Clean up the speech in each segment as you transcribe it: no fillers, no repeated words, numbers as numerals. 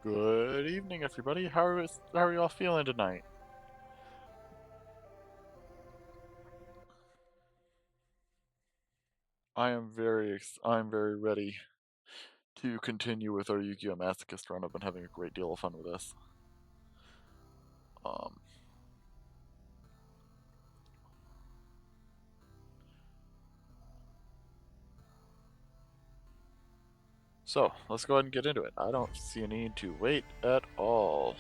Good evening, everybody. How are y'all feeling tonight? I'm very ready to continue with our Yu-Gi-Oh! Masochist run. I've been having a great deal of fun with this. Um, so let's go ahead and get into it. I don't see a need to wait at all.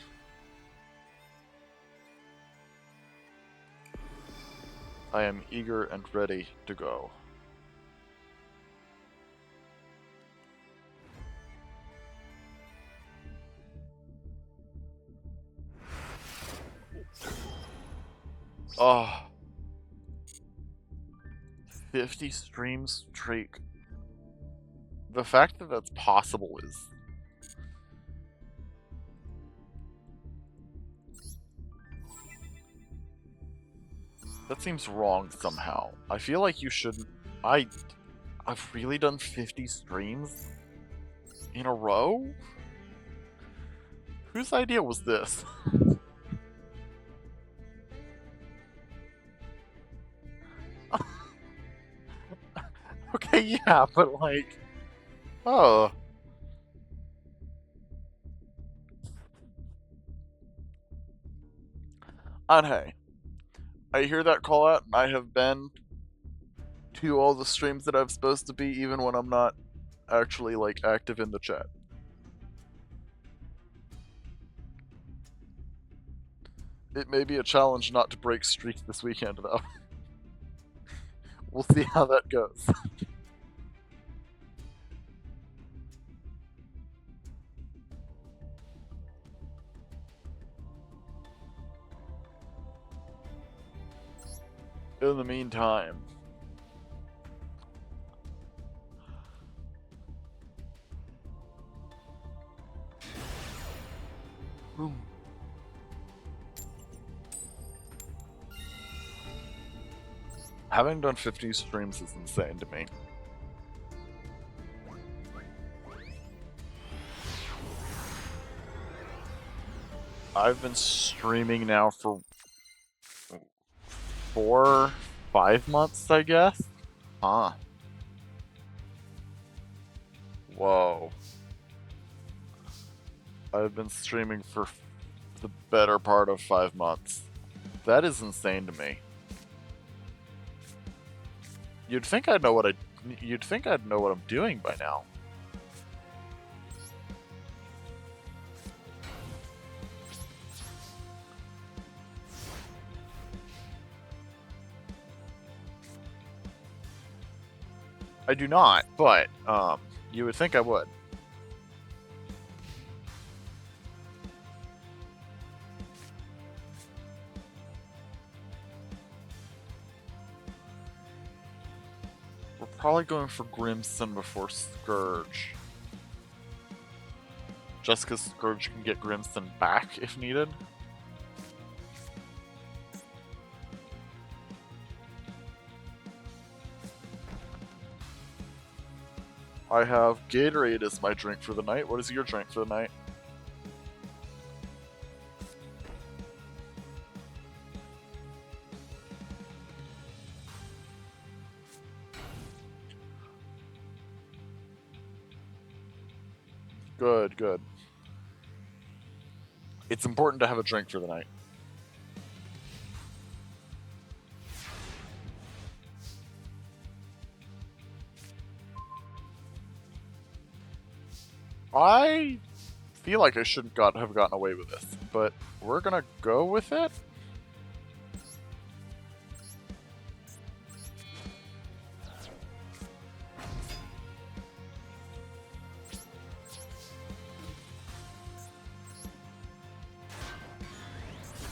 I am eager and ready to go. Oh, 50 stream streak. The fact that that's possible is that seems wrong somehow. I feel like you shouldn't. I've really done 50 streams in a row? Whose idea was this? Okay, yeah, but like, oh. And hey, I hear that call out, and I have been to all the streams that I'm supposed to be, even when I'm not actually like active in the chat. It may be a challenge not to break streaks this weekend, though. We'll see how that goes. In the meantime, having done 50 streams is insane to me. I've been streaming now for 4, 5 months, I guess. Huh. Whoa. I've been streaming for the better part of 5 months. That is insane to me. You'd think I'd know what I'm doing by now. I do not, but you would think I would. We're probably going for Grimson before Scourge. Just because Scourge can get Grimson back if needed. I have Gatorade as my drink for the night. What is your drink for the night? Good, good. It's important to have a drink for the night. I feel like I shouldn't have gotten away with this, but we're gonna go with it.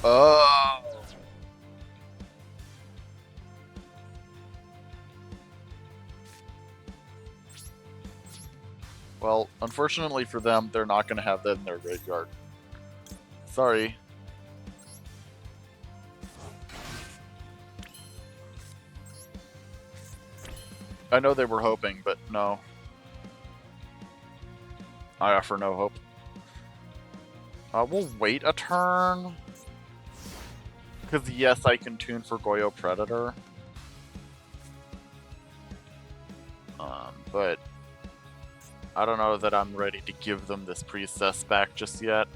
Oh. Well, unfortunately for them, they're not going to have that in their graveyard. Sorry. I know they were hoping, but no. I offer no hope. We'll wait a turn. Because yes, I can tune for Goyo Predator. But I don't know that I'm ready to give them this priestess back just yet.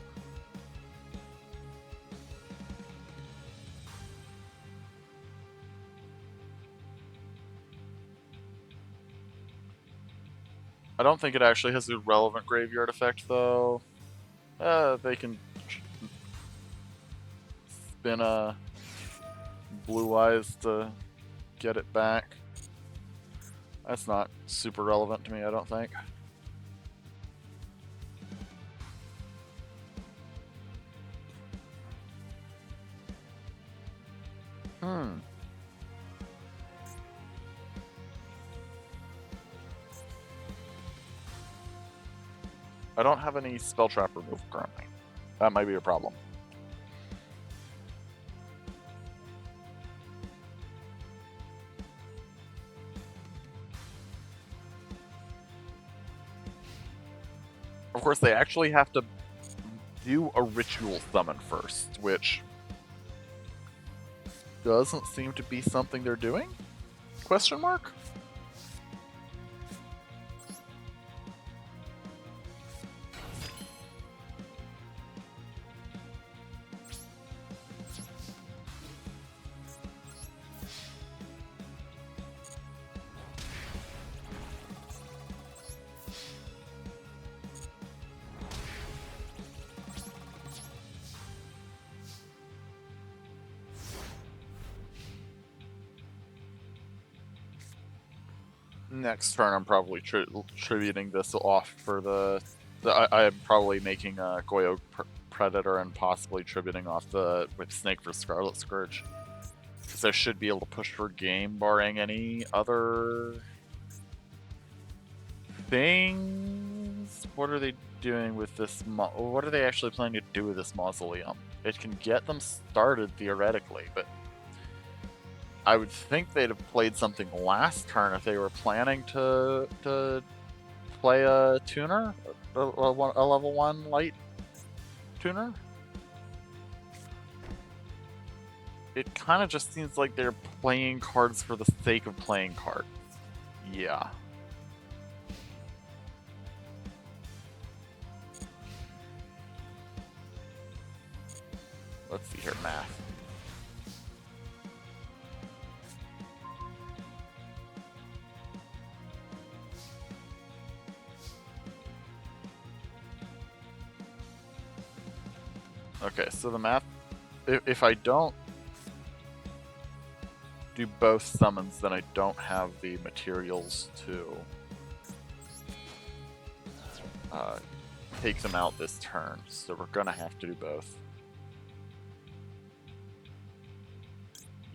I don't think it actually has a relevant graveyard effect, though. They can spin a Blue Eyes to get it back. That's not super relevant to me, I don't think. I don't have any spell trap removal currently. That might be a problem. Of course, they actually have to do a ritual summon first, which doesn't seem to be something they're doing? Question mark? Next turn, I'm probably tributing this off for the I'm probably making a Goyo Predator and possibly tributing off the Whip Snake for Scarlet Scourge. Because I should be able to push for game, barring any other things. What are they doing with this? What are they actually planning to do with this mausoleum? It can get them started theoretically, but I would think they'd have played something last turn if they were planning to play a tuner, a level 1 light tuner. It kind of just seems like they're playing cards for the sake of playing cards. Yeah. Let's see here, math. Okay, so the math, if I don't do both summons, then I don't have the materials to take them out this turn, so we're gonna have to do both.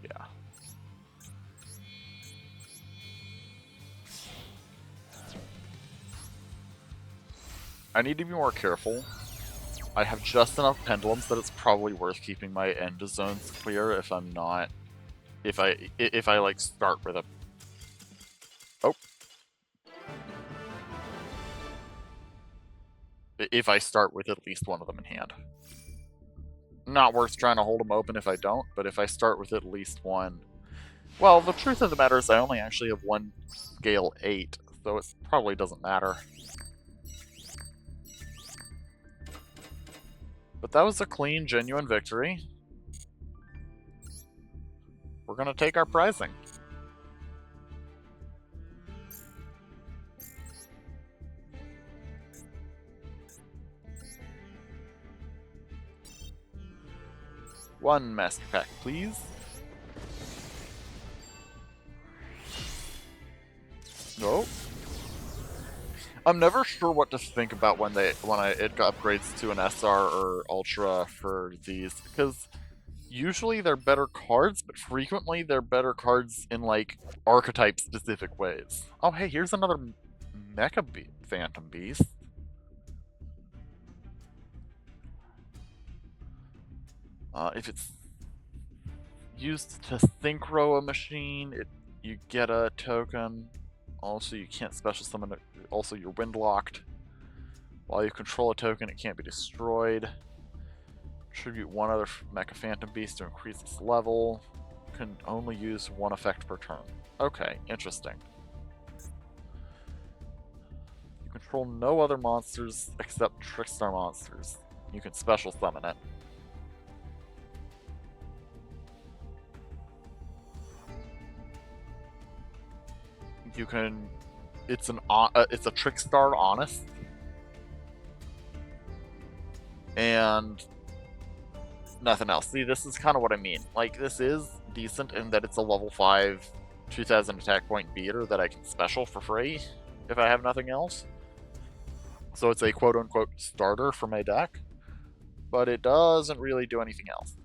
Yeah. I need to be more careful. I have just enough pendulums that it's probably worth keeping my end zones clear if I'm not... If I like start with a... Oh. If I start with at least one of them in hand. Not worth trying to hold them open if I don't, but if I start with at least one... Well, the truth of the matter is I only actually have one scale 8, so it probably doesn't matter. But that was a clean, genuine victory. We're gonna take our prizing. One master pack, please. No. I'm never sure what to think about when it upgrades to an SR or Ultra for these, because usually they're better cards, but frequently they're better cards in like archetype specific ways. Oh hey, here's another Mecha Phantom Beast. If it's used to synchro a machine, you get a token. Also, you can't special summon it. Also, you're windlocked. While you control a token, it can't be destroyed. Tribute one other Mecha Phantom Beast to increase its level. Can only use one effect per turn. Okay, interesting. You control no other monsters except Trickstar monsters. You can special summon it. You can... It's a Trickstar Honest. And nothing else. See, this is kind of what I mean. Like, this is decent in that it's a level 5, 2000 attack point beater that I can special for free if I have nothing else. So it's a quote-unquote starter for my deck, but it doesn't really do anything else.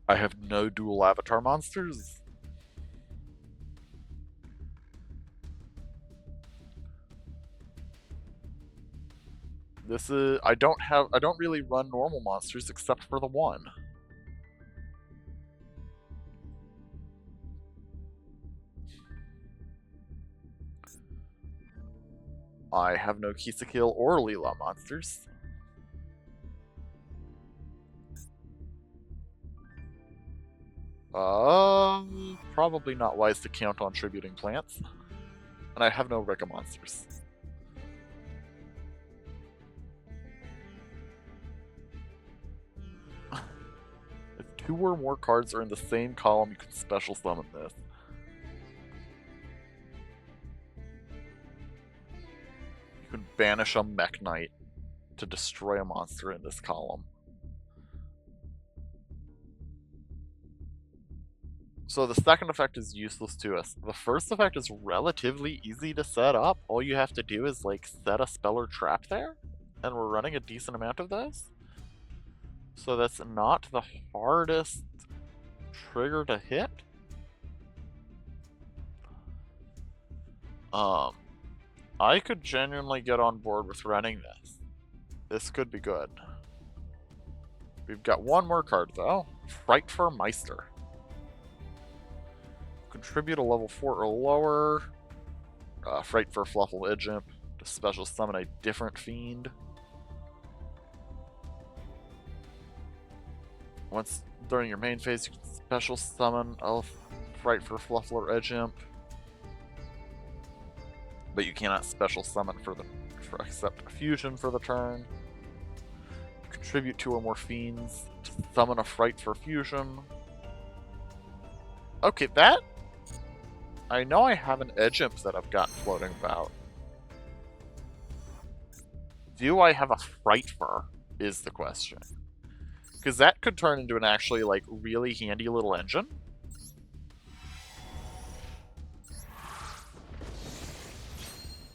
I have no dual avatar monsters. This is... I don't really run normal monsters except for the one. I have no Kisakil or Leela monsters. Probably not wise to count on tributing plants. And I have no Rika monsters. If 2 or more cards are in the same column, you can special summon this. You can banish a Mech Knight to destroy a monster in this column. So the second effect is useless to us. The first effect is relatively easy to set up. All you have to do is like set a spell or trap there, and we're running a decent amount of those. So that's not the hardest trigger to hit. I could genuinely get on board with running this. This could be good. We've got one more card though. Frightfur Meister. Contribute a level 4 or lower. Frightfur Fluffle Idjimp to special summon a different fiend. Once during your main phase, you can special summon a Frightfur Fluffler Idjimp. But you cannot special summon except fusion for the turn. Contribute 2 or more fiends to summon a Frightfur Fusion. Okay, that... I know I have an Idjimp that I've got floating about. Do I have a Frightfur, is the question. Because that could turn into an actually, like, really handy little engine.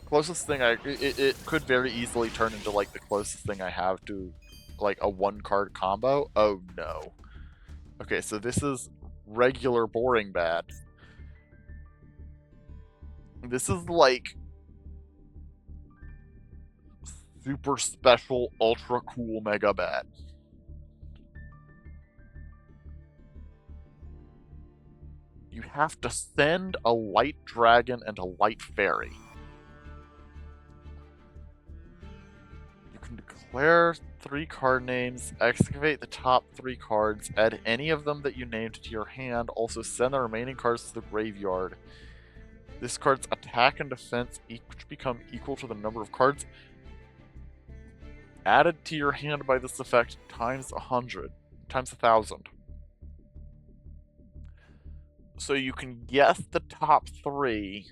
Closest thing it could very easily turn into, like, the closest thing I have to, like, a one-card combo. Oh, no. Okay, so this is regular boring bad. This is, like, super special, ultra cool mega bad. You have to send a light dragon and a light fairy. You can declare 3 card names, excavate the top 3 cards, add any of them that you named to your hand, also send the remaining cards to the graveyard. This card's attack and defense each become equal to the number of cards added to your hand by this effect times 100, times 1,000. So you can guess the top 3,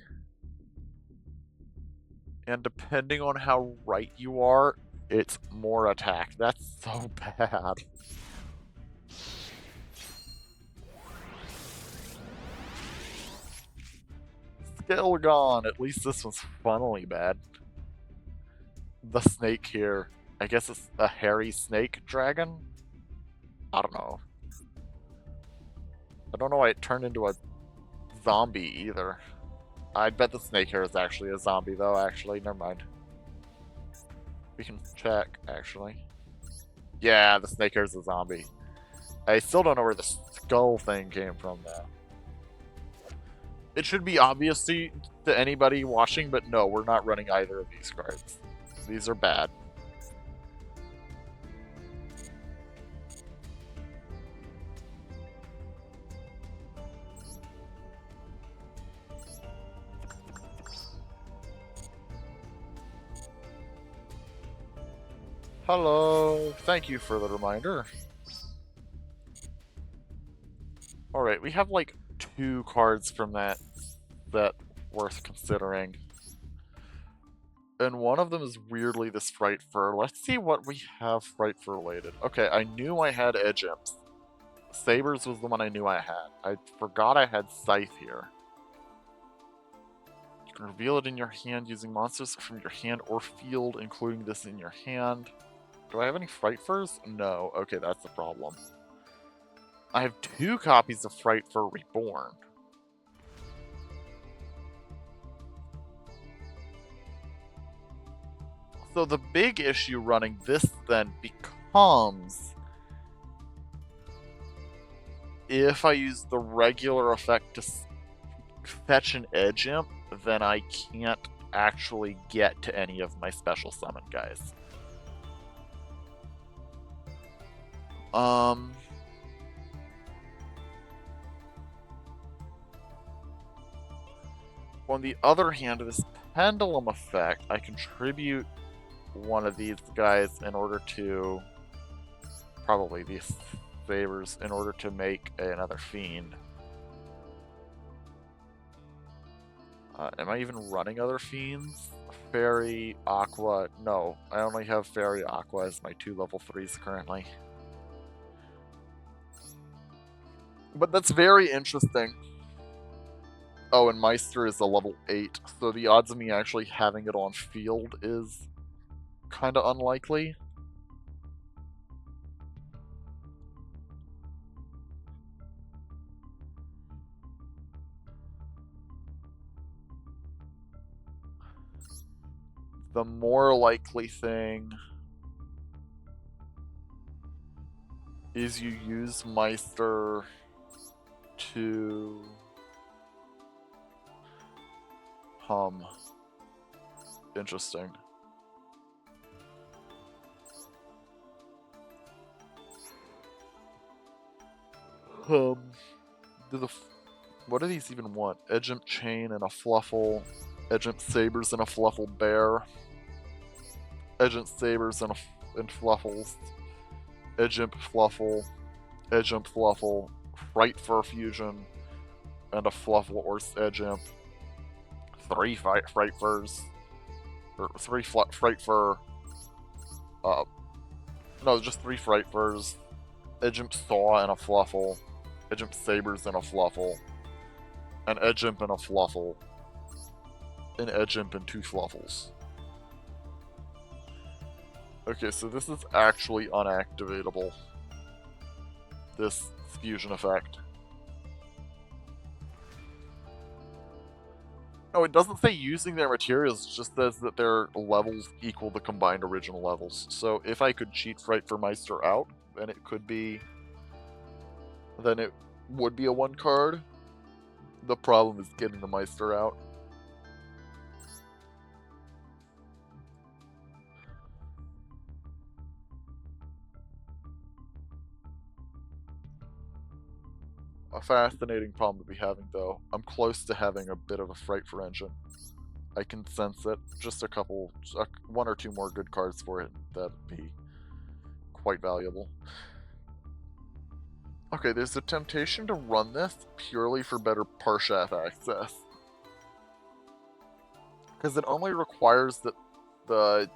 and depending on how right you are, it's more attack. That's so bad. Still gone. At least this one's funnily bad. The snake here. I guess it's a hairy snake dragon? I don't know. I don't know why it turned into a zombie either. I bet the snake hair is actually a zombie though, actually. Never mind. We can check, actually. Yeah, the snake hair is a zombie. I still don't know where the skull thing came from though. It should be obvious to anybody watching, but no, we're not running either of these cards. These are bad. Hello. Thank you for the reminder. Alright, we have like 2 cards from that worth considering. And one of them is weirdly this Fright Fur. Let's see what we have Fright Fur related. Okay, I knew I had Edge Imps. Sabers was the one I knew I had. I forgot I had Scythe here. You can reveal it in your hand using monsters from your hand or field, including this in your hand. Do I have any Fright Furs? No. Okay, that's the problem. I have 2 copies of Fright Fur Reborn. So the big issue running this then becomes if I use the regular effect to fetch an Edge Imp, then I can't actually get to any of my special summon guys. On the other hand, this Pendulum effect, I contribute one of these guys in order to, probably these Sabers, in order to make another Fiend. Am I even running other Fiends? Fairy, Aqua, no. I only have Fairy, Aqua as my 2 level 3s currently. But that's very interesting. Oh, and Meister is a level 8, so the odds of me actually having it on field is kind of unlikely. The more likely thing is you use Meister to interesting. What do these even want? Edge Imp Chain and a Fluffle, Edge Imp Sabers and a Fluffle Bear, Edge Imp Sabers and Fluffles, Edge Imp Fluffle, Edge Imp Fluffle, Fright Fur Fusion, and a Fluffle or Edge Imp. 3 Fright Furs, or 3 Fright Fur. No, just 3 Fright Furs, Edge Imp Saw and a Fluffle, Edge Imp Sabers and a Fluffle, an Edge Imp and a Fluffle, an Edge Imp and 2 Fluffles. Okay, so this is actually unactivatable. This fusion effect. No, it doesn't say using their materials, it just says that their levels equal the combined original levels. So if I could cheat Fright for Meister out, then it could be... then it would be a 1 card. The problem is getting the Meister out. A fascinating problem to be having, though. I'm close to having a bit of a Fright for engine. I can sense it. Just a couple, 1 or 2 more good cards for it. That'd be quite valuable. Okay, there's a temptation to run this purely for better Parshath access. Because it only requires that the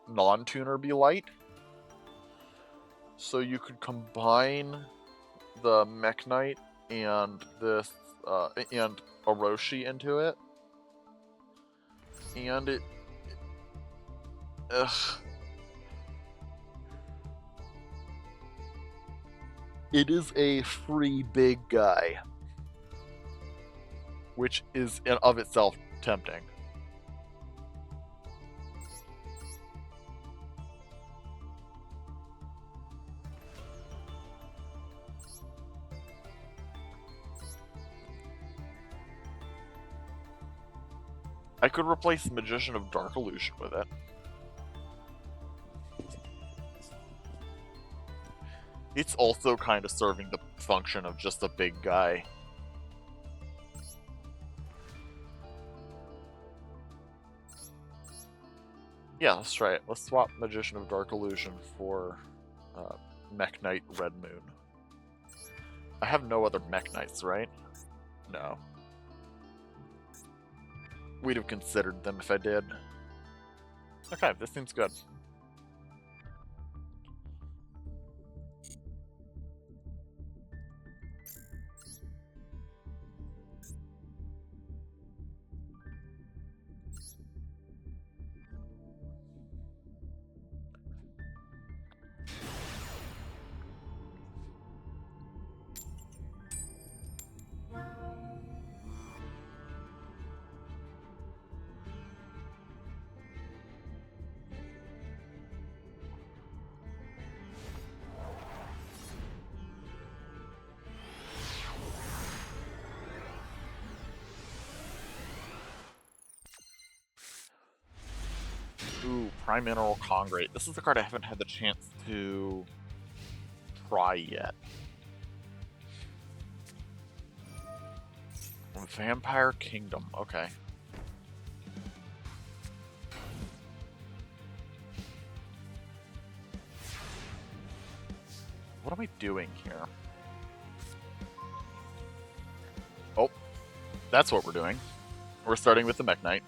non-tuner be light. So you could combine the Mech Knight and this, and Orochi into it. And it... ugh. It is a free big guy. Which is, in of itself, tempting. I could replace Magician of Dark Illusion with it. It's also kind of serving the function of just a big guy. Yeah, let's try it. Let's swap Magician of Dark Illusion for Mech Knight Red Moon. I have no other Mech Knights, right? No. We'd have considered them if I did. Okay, this seems good. Ooh, Prime Mineral Congrate. This is a card I haven't had the chance to try yet. Vampire Kingdom, okay. What am I doing here? Oh, that's what we're doing. We're starting with the Mech Knight.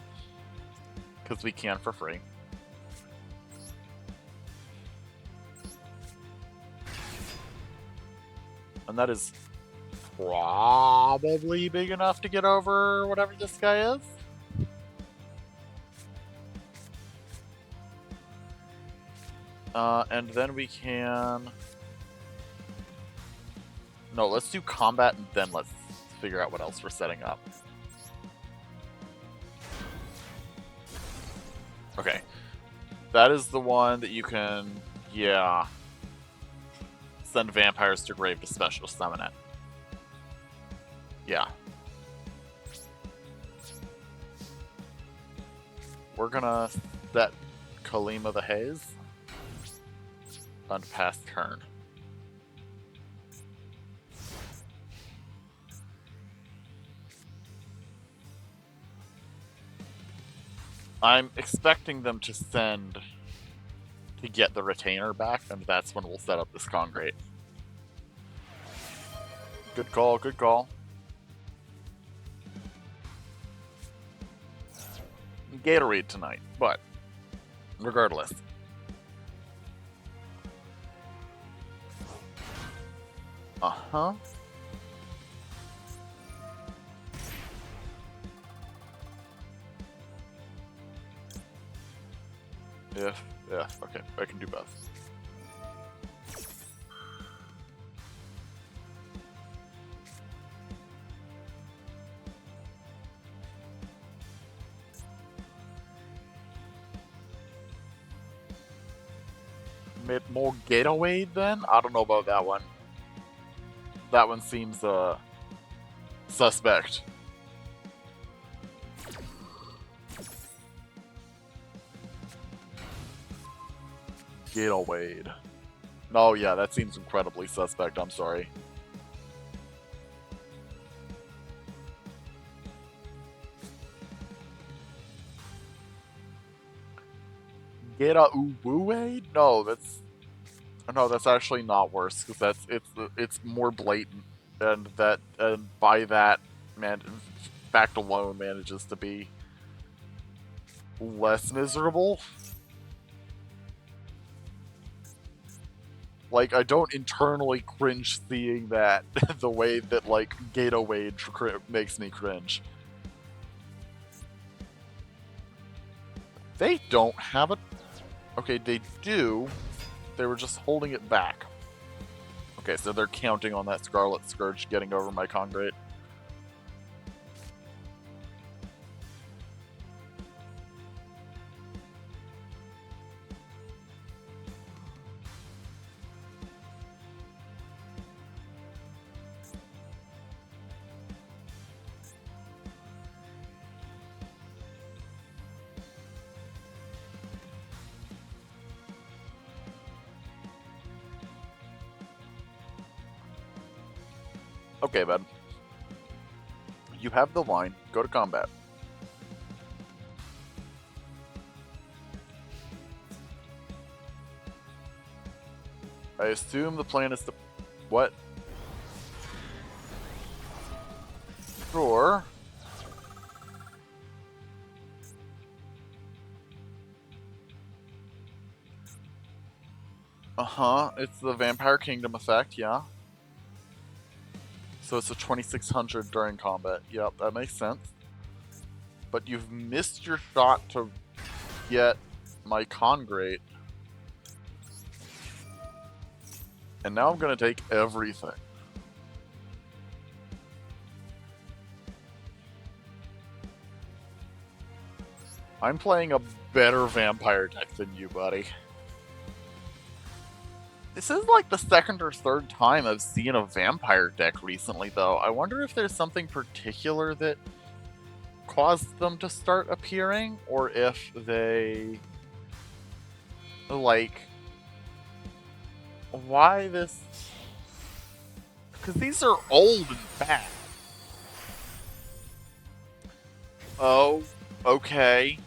Because we can for free. And that is probably big enough to get over whatever this guy is. And then we can... No, let's do combat and then let's figure out what else we're setting up. Okay. That is the one that you can... Yeah. Send vampires to grave to special summon it. Yeah. We're gonna set Kalima the Haze on pass turn. I'm expecting them to send to get the retainer back, and that's when we'll set up this Congrate. Good call, good call. Gatorade tonight, but regardless. Uh-huh. Yeah, okay, I can do both. Made more getaway then? I don't know about that one. That one seems, suspect. Getaway. Oh yeah, that seems incredibly suspect, I'm sorry. Getaway? No, that's actually not worse, because it's more blatant, and by that fact alone manages to be less miserable. Like, I don't internally cringe seeing that the way that, like, Gateway makes me cringe. They don't have a... Okay, they do. They were just holding it back. Okay, so they're counting on that Scarlet Scourge getting over my Congrate. Okay, bud. You have the line. Go to combat. I assume the plan is to... What? Sure. Uh-huh. It's the Vampire Kingdom effect, yeah. So it's a 2600 during combat. Yep, that makes sense. But you've missed your shot to get my Congrate. And now I'm gonna take everything. I'm playing a better vampire deck than you, buddy. This is like the second or third time I've seen a vampire deck recently, though. I wonder if there's something particular that caused them to start appearing, or if they... like... why this... because these are old and bad. Oh, okay.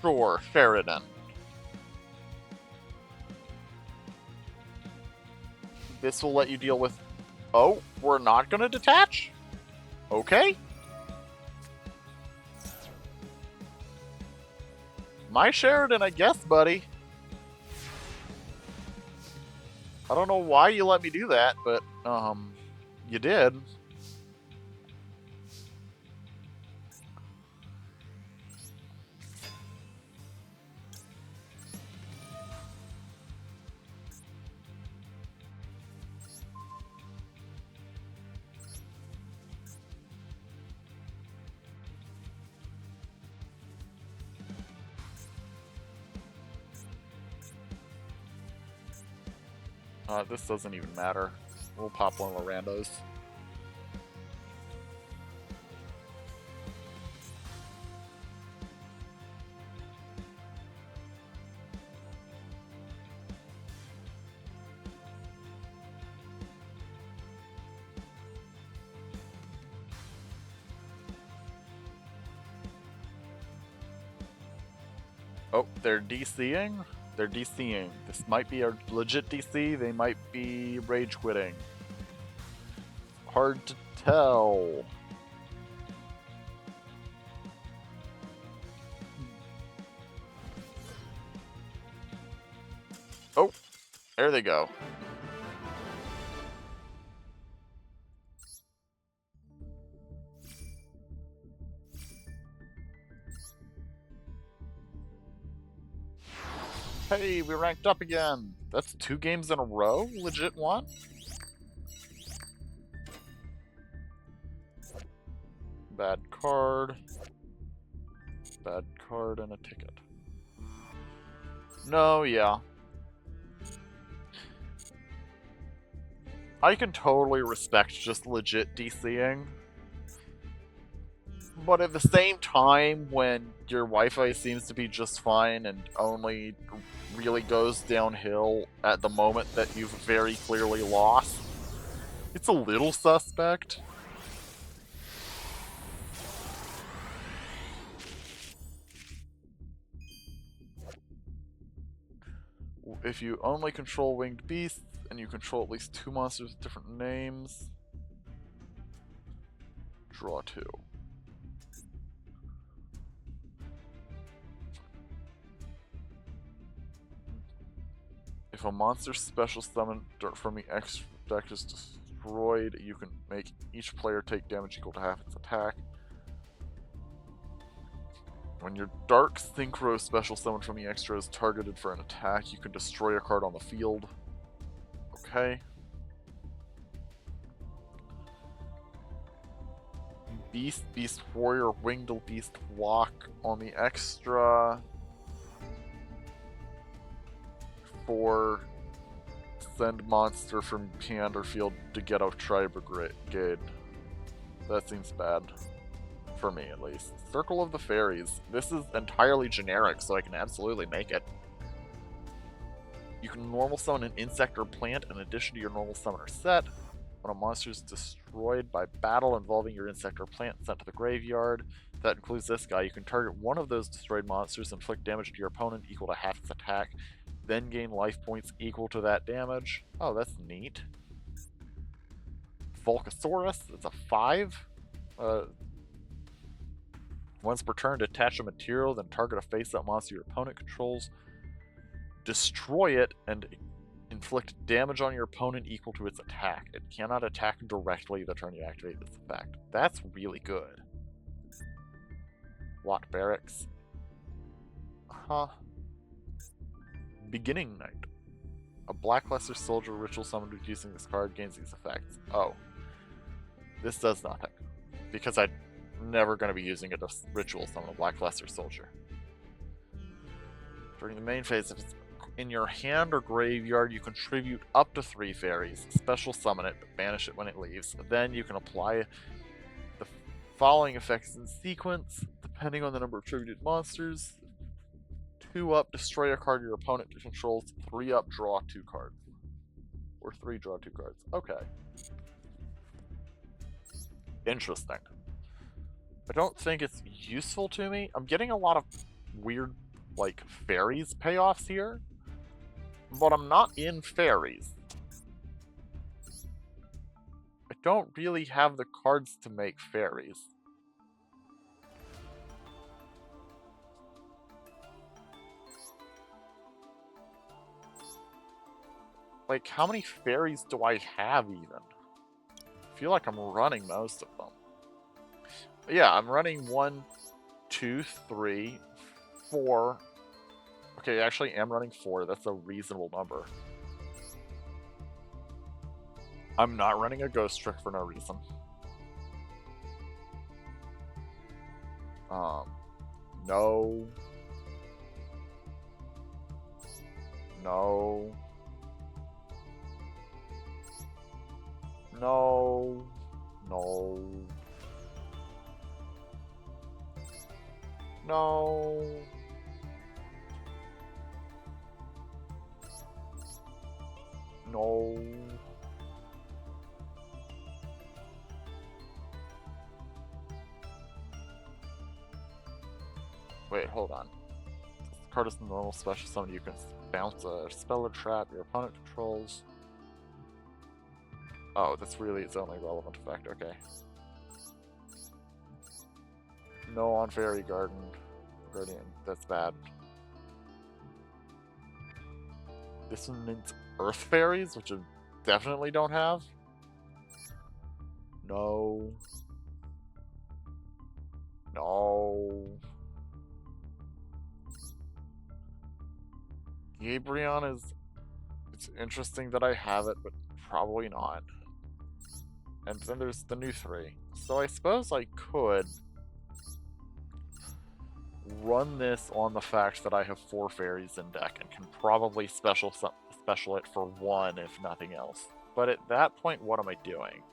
Sure, Sheridan. This will let you deal with... oh, we're not gonna detach? Okay. My Sheridan, I guess, buddy. I don't know why you let me do that, but, you did. This doesn't even matter. We'll pop one of the randos. Oh, they're DCing? They're DCing. This might be a legit DC, they might be rage quitting. Hard to tell. Oh, there they go. Hey, we ranked up again. That's 2 games in a row? Legit won? Bad card. Bad card and a ticket. No, yeah. I can totally respect just legit DCing. But at the same time, when your Wi-Fi seems to be just fine and only really goes downhill at the moment that you've very clearly lost, it's a little suspect. If you only control winged beasts, and you control at least 2 monsters with different names, draw 2. If a monster special summoned from the X deck is destroyed, you can make each player take damage equal to half its attack. When your Dark Synchro special summon from the extra is targeted for an attack, you can destroy a card on the field. Okay. Beast, Beast Warrior, Winged Beast Walk on the extra. For send monster from hand field to get a Tri-Brigade. That seems bad. For me, at least. Circle of the Fairies. This is entirely generic, so I can absolutely make it. You can normal summon an insect or plant in addition to your normal summoner set. When a monster is destroyed by battle involving your insect or plant sent to the graveyard, that includes this guy, you can target one of those destroyed monsters and inflict damage to your opponent equal to half its attack, then gain life points equal to that damage. Oh, that's neat. Volcasaurus, it's a 5. Once per turn, detach a material, then target a face-up monster your opponent controls. Destroy it and inflict damage on your opponent equal to its attack. It cannot attack directly the turn you activate this effect. That's really good. Watt Barracks. Huh. Beginning Night. A Blackluster Soldier ritual summoned using this card gains these effects. Oh. This does nothing. Because I'm never going to be using it to ritual summon a Blackluster Soldier. During the main phase, if it's in your hand or graveyard, you contribute up to 3 fairies. Special summon it, but banish it when it leaves. Then you can apply the following effects in sequence, depending on the number of attributed monsters. 2 up, destroy a card your opponent controls. 3 up, draw 2 cards. Or 3, draw 2 cards. Okay. Interesting. I don't think it's useful to me. I'm getting a lot of weird, like, fairies payoffs here. But I'm not in fairies. I don't really have the cards to make fairies. Like, how many fairies do I have even? I feel like I'm running most of them. But yeah, I'm running 1, 2, 3, 4. Okay, actually, I am running 4. That's a reasonable number. I'm not running a ghost trick for no reason. No. No. No. No. No. No. Wait, hold on. This card is a normal special summon. You can bounce a spell or trap your opponent controls. Oh, that's really its only relevant effect. Okay. No on Fairy Garden. Guardian. That's bad. This one means Earth Fairies, which I definitely don't have. No. No. Gabrion is... It's interesting that I have it, but probably not. And then there's the new 3. So I suppose I could run this on the fact that I have 4 fairies in deck and can probably special it for 1 if nothing else. But at that point, what am I doing?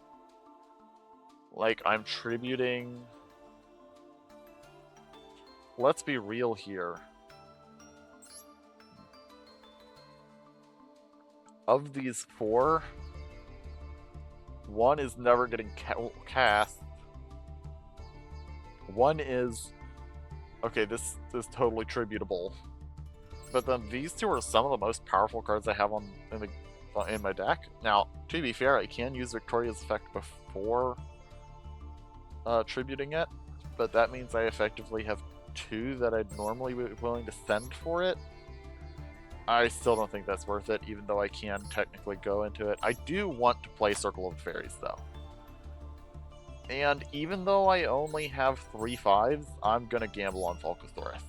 Like, I'm tributing... Let's be real here. Of these 4, 1 is never getting cast. 1 is... Okay, this is totally tributable. But then these 2 are some of the most powerful cards I have in my deck. Now, to be fair, I can use Victoria's effect before tributing it, but that means I effectively have 2 that I'd normally be willing to send for it. I still don't think that's worth it, even though I can technically go into it. I do want to play Circle of Fairies, though. And even though I only have 3 5s, I'm gonna gamble on Volcasaurus.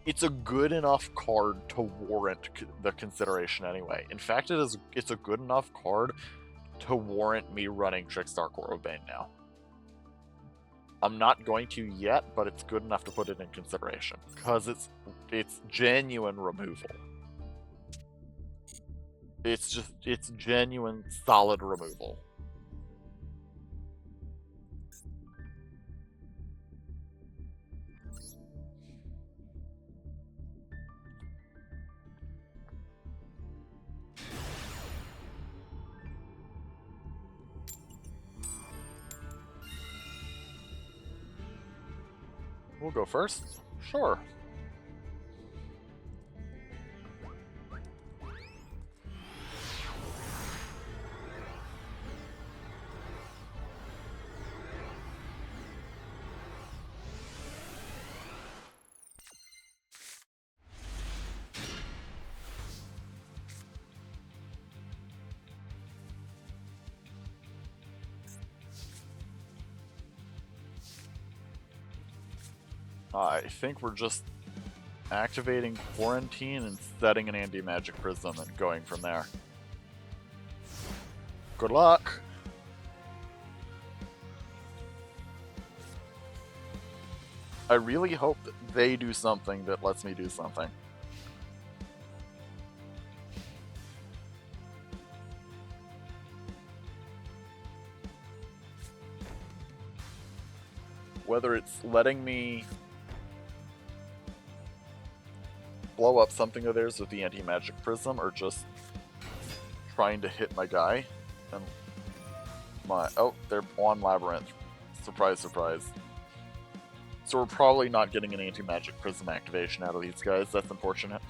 It's a good enough card to warrant the consideration anyway. In fact, it's a good enough card to warrant me running Trickstar Corobane now. I'm not going to yet, but it's good enough to put it in consideration. Because it's genuine removal. It's genuine, solid removal. We'll go first. Sure. I think we're just activating Quarantine and setting an Anti-Magic Prism and going from there. Good luck! I really hope that they do something that lets me do something. Whether it's letting me blow up something of theirs with the Anti-Magic Prism, or just trying to hit my guy. And oh, they're on Labyrinth. Surprise, surprise. So we're probably not getting an Anti-Magic Prism activation out of these guys. That's unfortunate.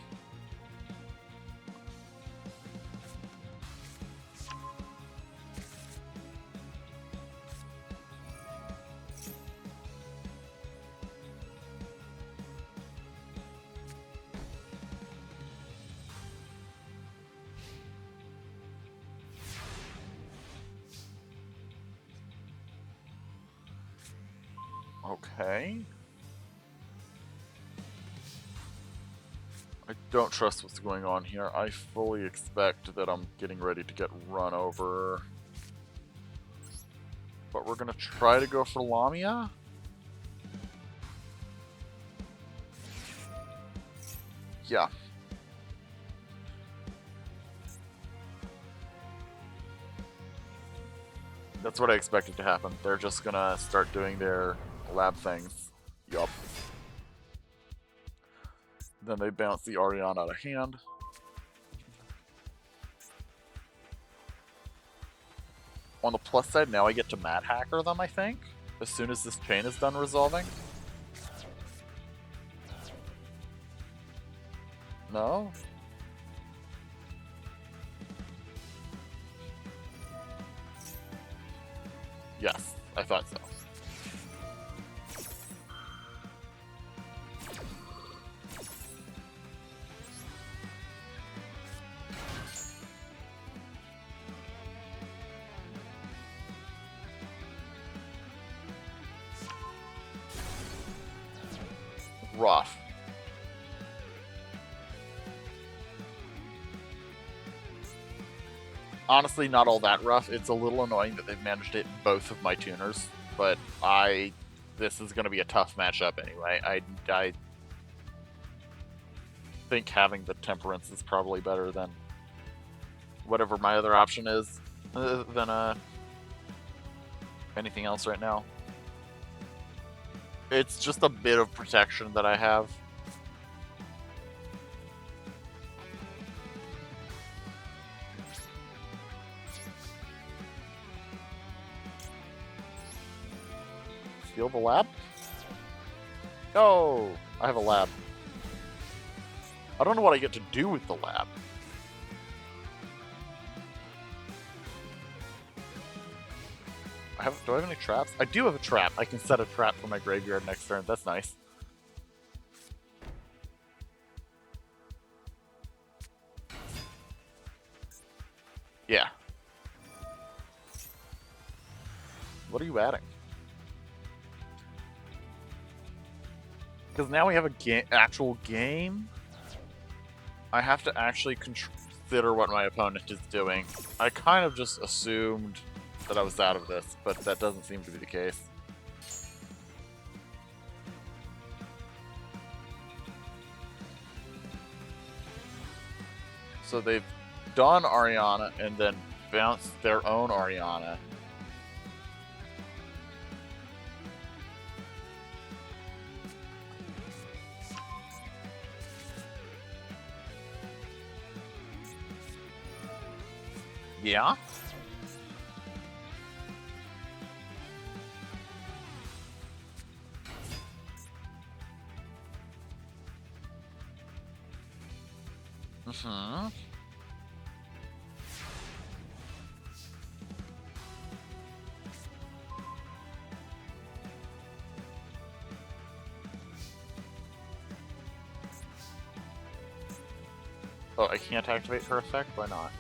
Okay. I don't trust what's going on here. I fully expect that I'm getting ready to get run over. But we're gonna try to go for Lamia. Yeah. That's what I expected to happen. They're just gonna start doing their lab things. Yup. Then they bounce the Ariana out of hand. On the plus side, now I get to Mad Hacker them, I think, as soon as this chain is done resolving. No? Yes, I thought so. Rough. Honestly, not all that rough. It's a little annoying that they've managed to hit both of my tuners, but this is going to be a tough matchup anyway. I think having the Temperance is probably better than whatever my other option is, than anything else right now. It's just a bit of protection that I have. Steal the lab? Oh, I have a lab. I don't know what I get to do with the lab. Do I have any traps? I do have a trap. I can set a trap for my graveyard next turn. That's nice. Yeah. What are you adding? Because now we have a actual game. I have to actually consider what my opponent is doing. I kind of just assumed that I was out of this, but that doesn't seem to be the case. So they've done Ariana and then bounced their own Ariana. Yeah? Mm-hmm. Oh, I can't activate her effect? Why not?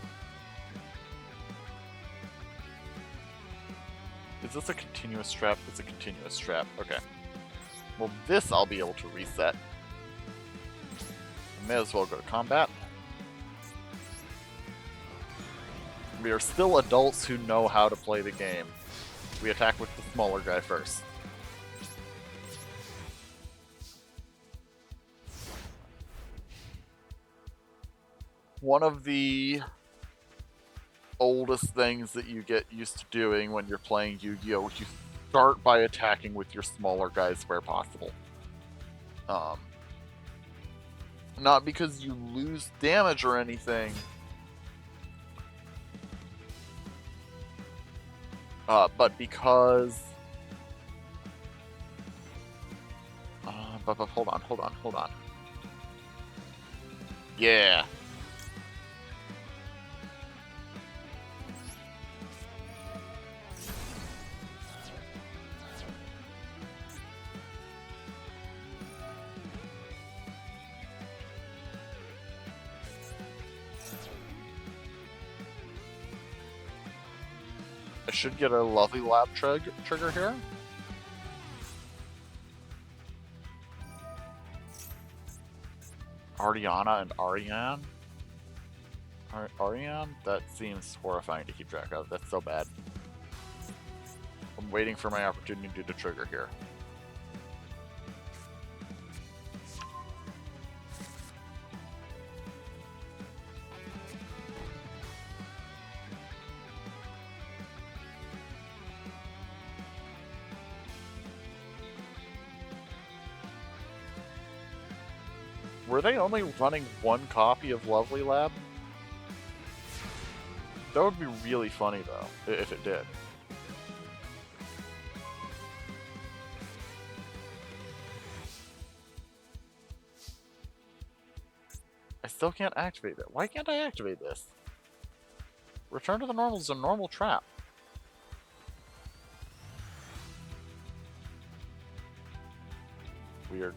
Is this a continuous trap? It's a continuous trap. Okay. Well, this I'll be able to reset. I may as well go to combat. We are still adults who know how to play the game. We attack with the smaller guy first. One of the oldest things that you get used to doing when you're playing Yu-Gi-Oh! You start by attacking with your smaller guys where possible. Not because you lose damage or anything, but because... but hold on. Yeah. I should get a Lovely Lab trigger here. Ariana and Ariane? Ariane? That seems horrifying to keep track of. That's so bad. I'm waiting for my opportunity to trigger here. Were they only running one copy of Lovely Lab? That would be really funny, though, if it did. I still can't activate it. Why can't I activate this? Return to the Normal is a normal trap. Weird.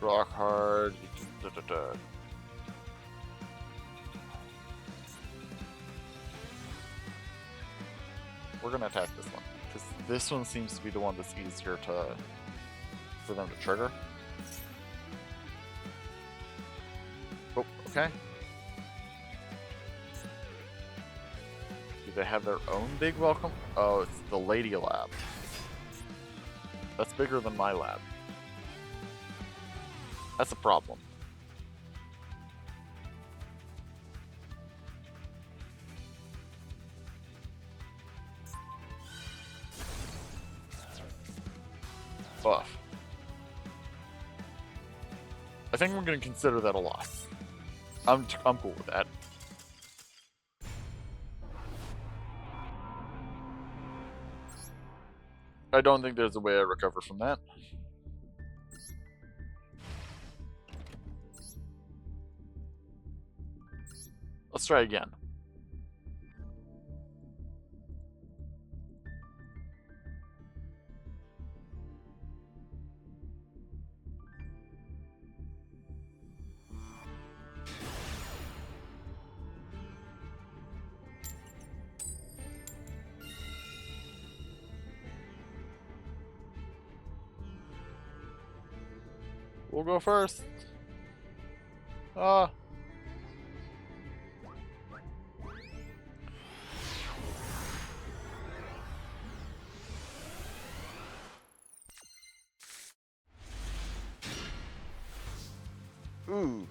Rock hard. We're gonna attack this one, because this one seems to be the one that's easier for them to trigger. Oh, okay. Do they have their own big welcome? Oh, it's the Lady Lab. That's bigger than my lab. That's a problem. Buff. I think we're going to consider that a loss. I'm cool with that. I don't think there's a way I recover from that. Let's try again. We'll go first. Ooh.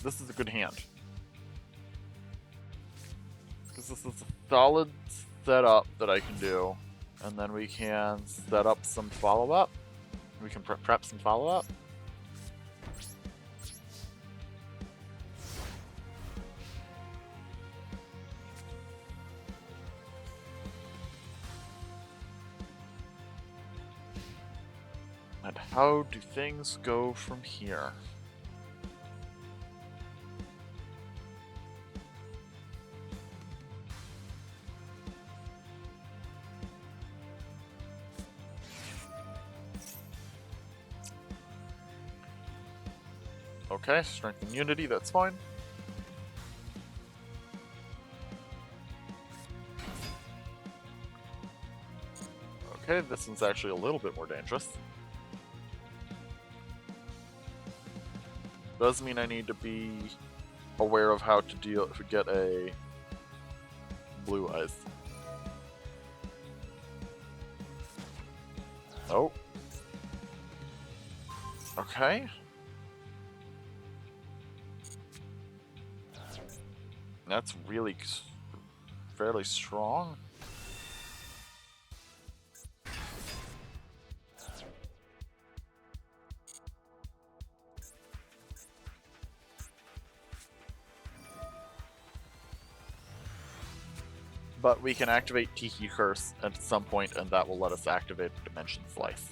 This is a good hand. Because this is a solid setup that I can do. And then we can set up some follow-up. We can prep some follow-up. And how do things go from here? Okay, strength and unity, that's fine. Okay, this one's actually a little bit more dangerous. Does mean I need to be aware of how to get a blue eyes. Oh. Okay. That's really fairly strong. But we can activate Tiki Curse at some point, and that will let us activate Dimension Slice.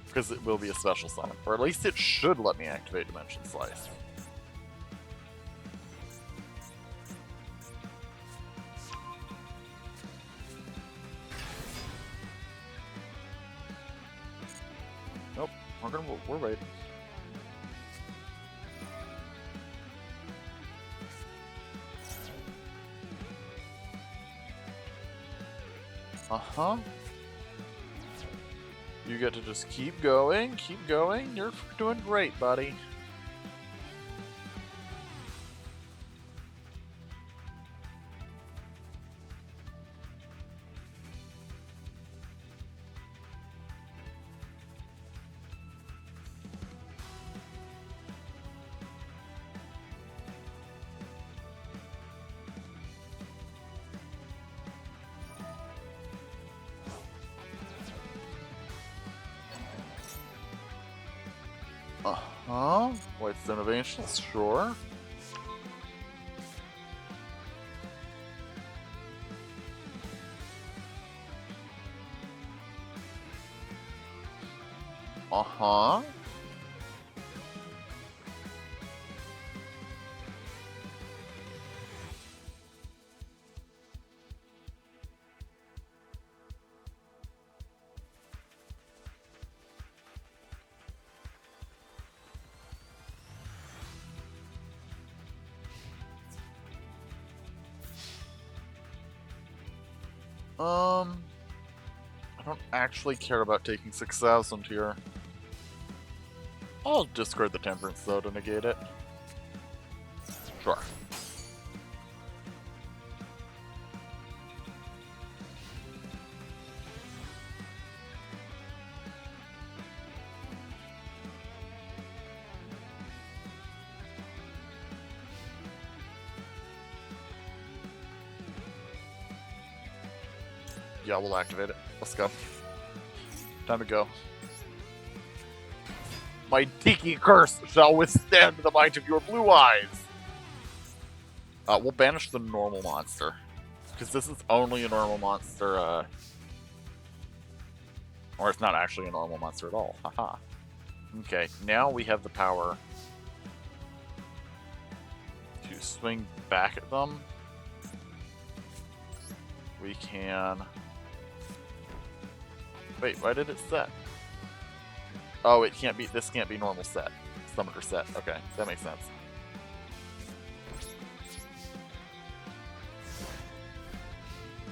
Because it will be a special summon. Or at least it should let me activate Dimension Slice. Nope, we're waiting. Uh-huh. You get to just keep going, You're doing great, buddy. Uh-huh. White Innovations, sure. Uh-huh. I don't actually care about taking 6,000 here. I'll discard the Temperance, though, to negate it. Sure. Yeah, we'll activate it. Let's go. Time to go. My Tiki Curse shall withstand the might of your blue eyes! We'll banish the normal monster. Because this is only a normal monster, or it's not actually a normal monster at all. Haha. Okay, now we have the power to swing back at them. We can... Wait, why did it set? Oh, it can't be. This can't be normal set. Summoner set. Okay, that makes sense.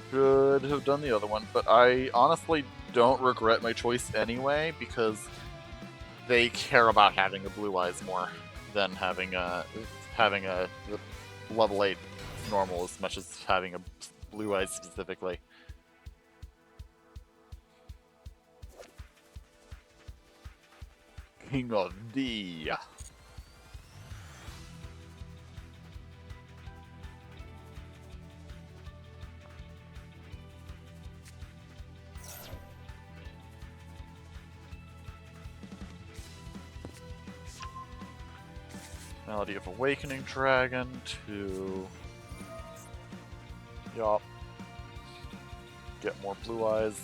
Should have done the other one, but I honestly don't regret my choice anyway because they care about having a blue eyes more than having a level 8 normal as much as having a blue eyes specifically. King of D. Melody of Awakening Dragon to... Yup. get more blue eyes.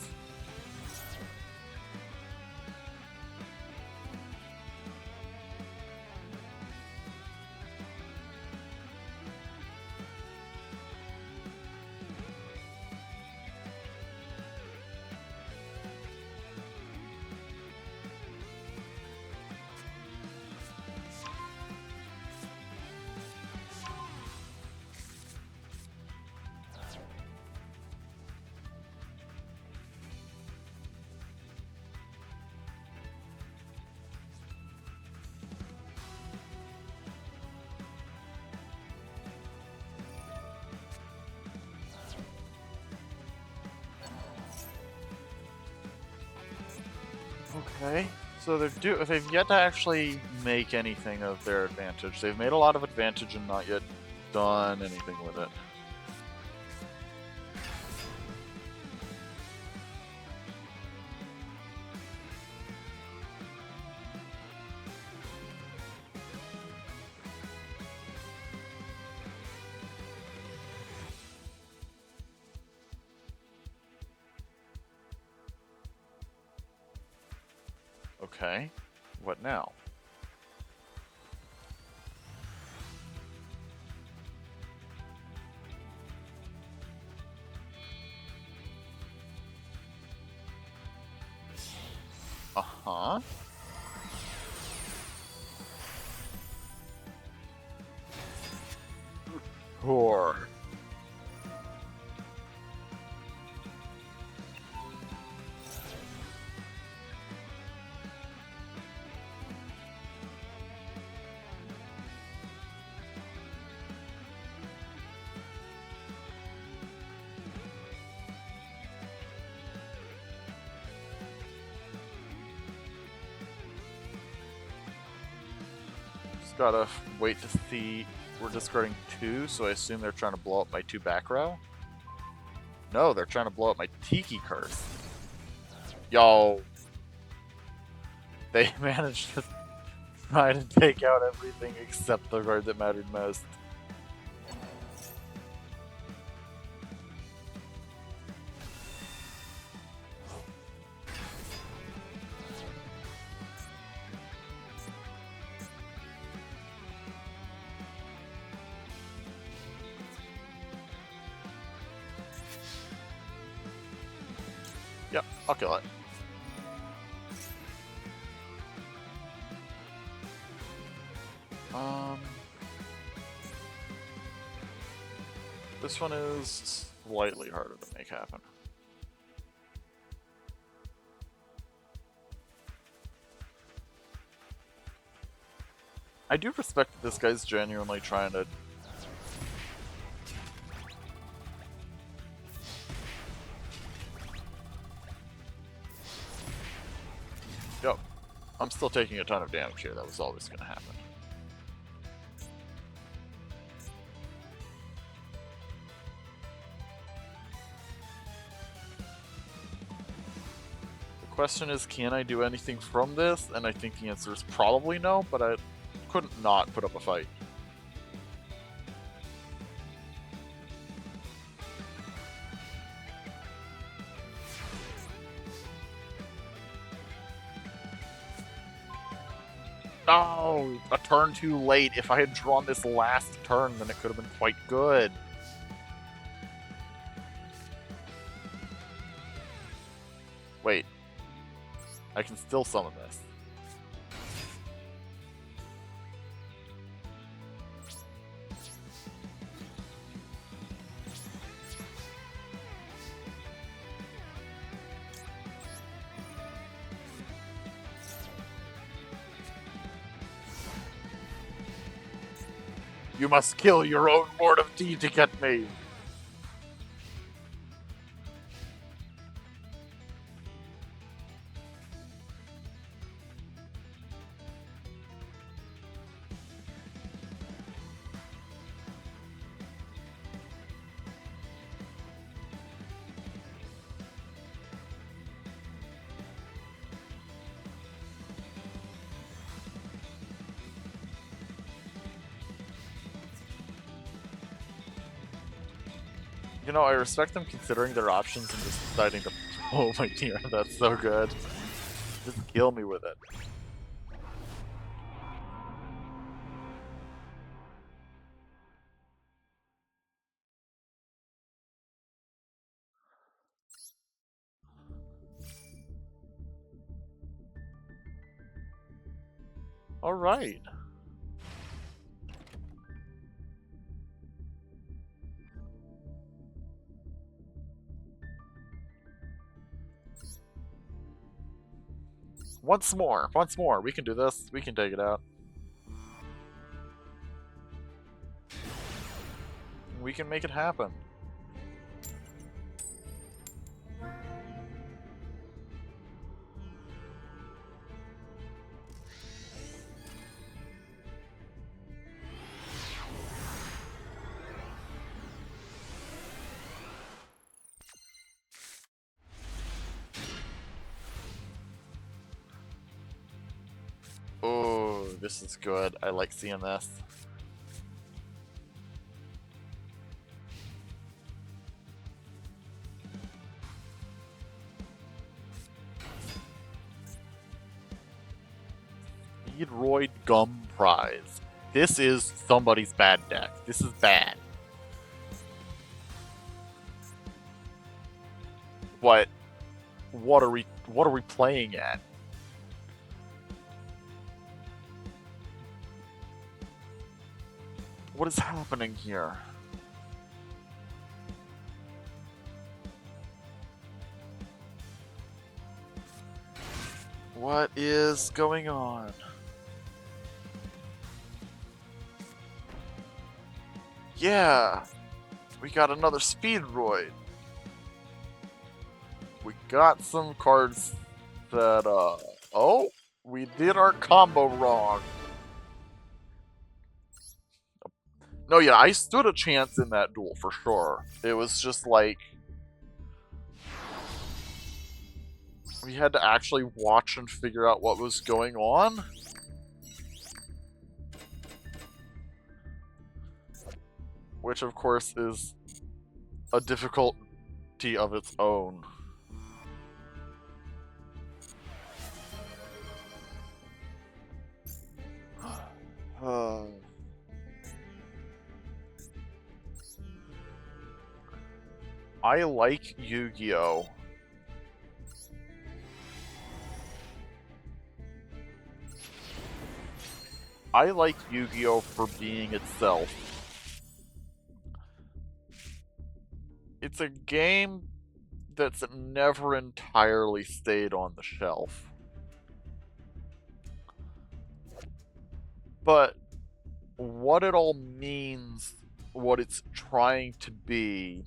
Okay, so they've yet to actually make anything of their advantage. They've made a lot of advantage and not yet done anything with it. Okay, what now? Uh-huh. Sure. Just gotta wait to see. We're discarding 2, so I assume they're trying to blow up my 2 back row? No, they're trying to blow up my Tiki Curse. Yo. They managed to try to take out everything except the card that mattered most. Yep, I'll kill it. This one is slightly harder to make happen. I do respect that this guy's genuinely trying to... Yo, I'm still taking a ton of damage here. That was always going to happen. The question is, can I do anything from this? And I think the answer is probably no, but I couldn't not put up a fight. No! A turn too late. If I had drawn this last turn, then it could have been quite good. Wait. I can still summon this. You must kill your own Lord of D to get me. You know, I respect them considering their options and just deciding to... Oh my dear, that's so good. Just kill me with it. Alright. Once more. Once more. We can do this. We can take it out. We can make it happen. Oh, this is good. I like seeing this. Speedroid Gum Prize. This is somebody's bad deck. This is bad. What are we playing at? What is happening here? What is going on? Yeah! We got another Speedroid. We got some cards that, oh! We did our combo wrong. No, yeah, I stood a chance in that duel for sure. It was just like... we had to actually watch and figure out what was going on. Which, of course, is a difficulty of its own. I like Yu-Gi-Oh! I like Yu-Gi-Oh! For being itself. It's a game that's never entirely stayed on the shelf. But what it all means, what it's trying to be,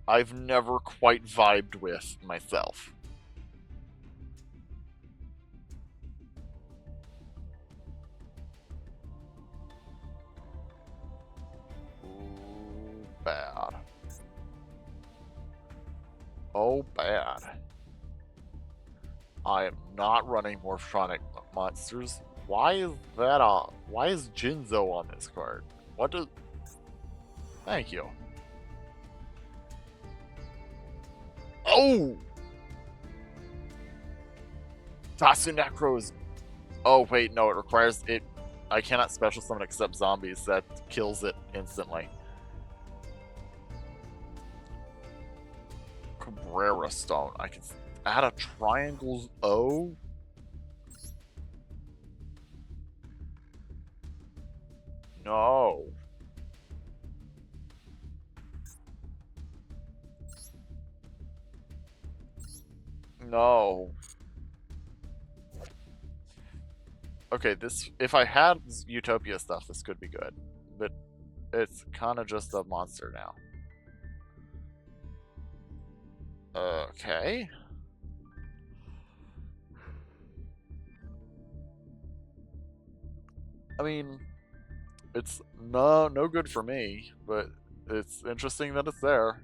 I've never quite vibed with myself. Ooh, bad. Oh, bad. I am not running Morphtronic monsters. Why is that on? Why is Jinzo on this card? What does... Thank you. Oh! Tasunekro's... Oh, wait, no, it requires it... I cannot special summon except zombies. That kills it instantly. Cabrera Stone. I can add a Triangle's O? No. No. Okay, this... if I had Utopia stuff, this could be good. But it's kind of just a monster now. Okay. I mean, it's no good for me, but it's interesting that it's there.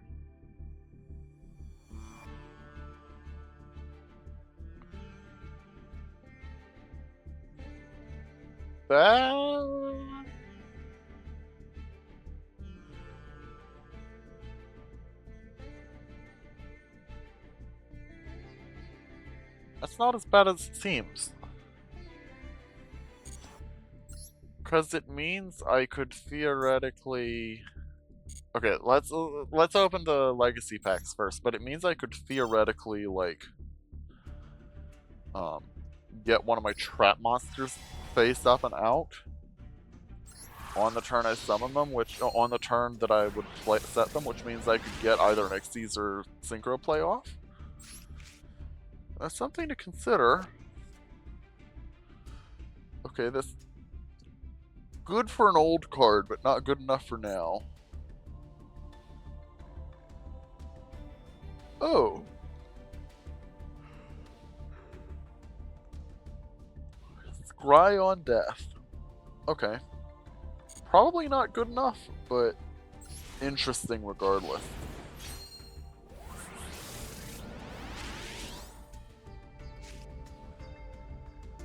That's not as bad as it seems. Because it means I could theoretically... Okay, let's open the legacy packs first, but it means I could theoretically, like, get one of my trap monsters face up and out on the turn I summon them, which on the turn that I would set them, which means I could get either an Xyz or Synchro play off. That's something to consider. Okay, this good for an old card, but not good enough for now. Oh. Scry on death. Okay. Probably not good enough, but interesting regardless.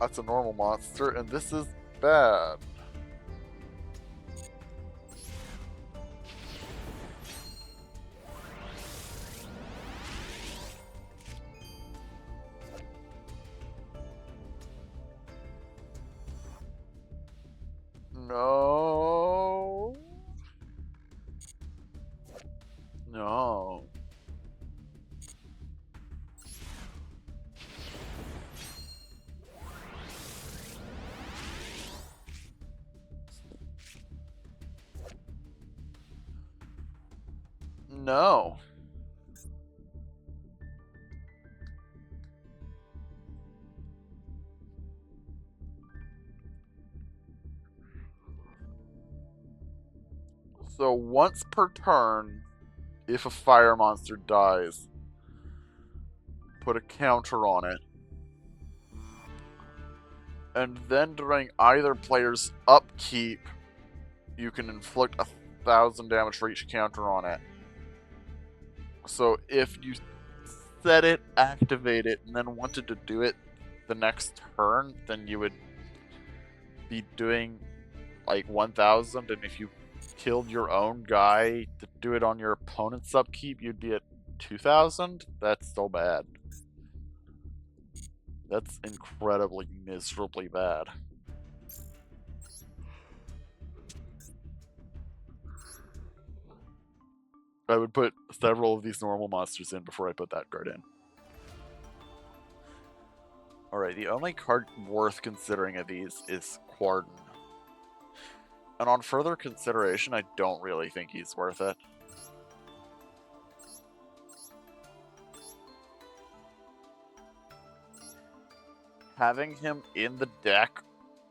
That's a normal monster, and this is bad. No. No. No. So once per turn, if a fire monster dies, put a counter on it. And then during either player's upkeep, you can inflict 1,000 damage for each counter on it. So if you set it, activate it, and then wanted to do it the next turn, then you would be doing like 1,000, and if you killed your own guy to do it on your opponent's upkeep, you'd be at 2,000. That's so bad. That's incredibly, miserably bad. I would put several of these normal monsters in before I put that card in. Alright, the only card worth considering of these is Quardin. And on further consideration, I don't really think he's worth it. Having him in the deck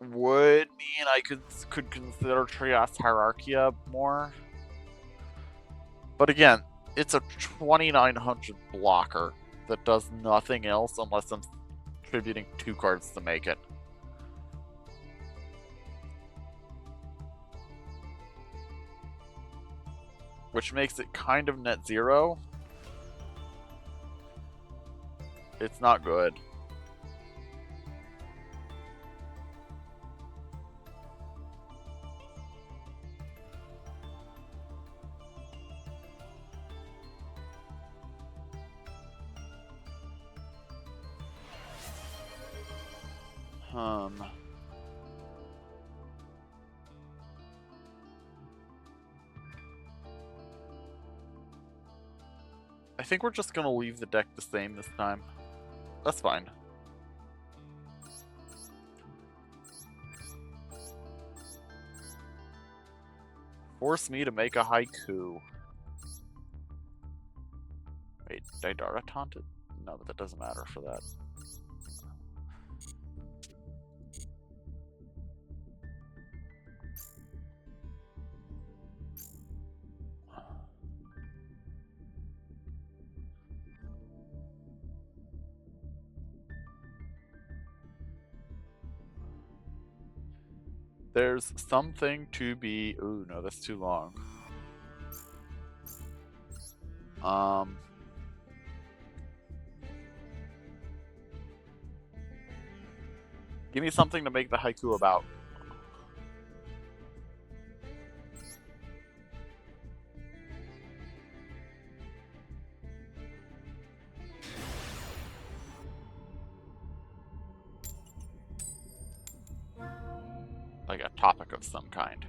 would mean I could consider Trias Hierarchia more. But again, it's a 2,900 blocker that does nothing else unless I'm contributing 2 cards to make it. Which makes it kind of net zero. It's not good. I think we're just gonna leave the deck the same this time. That's fine. Force me to make a haiku. Wait, did I Dara taunt it? No, but that doesn't matter for that. There's something to be... Ooh, no, that's too long. Give me something to make the haiku about. like a topic of some kind.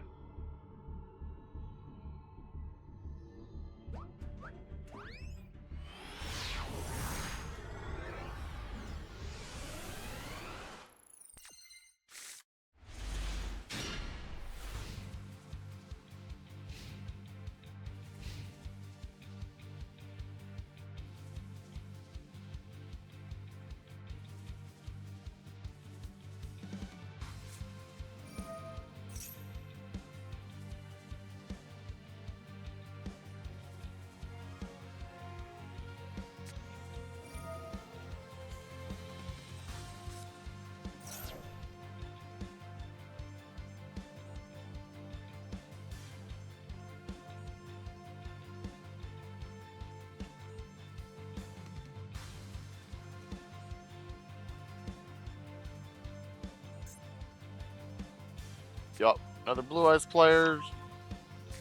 Yup, another Blue Eyes player,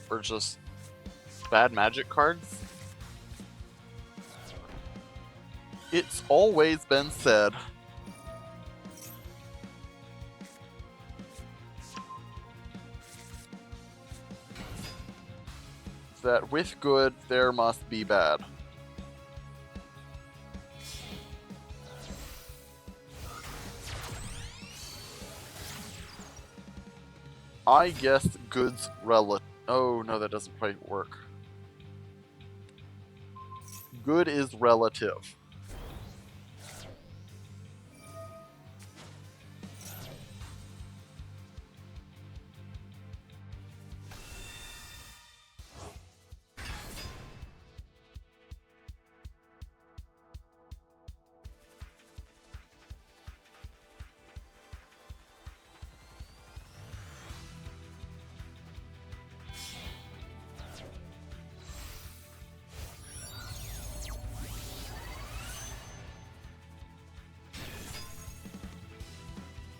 or just bad magic cards? It's always been said that with good, there must be bad. I guess good's relative. Oh, no, that doesn't quite work. Good is relative.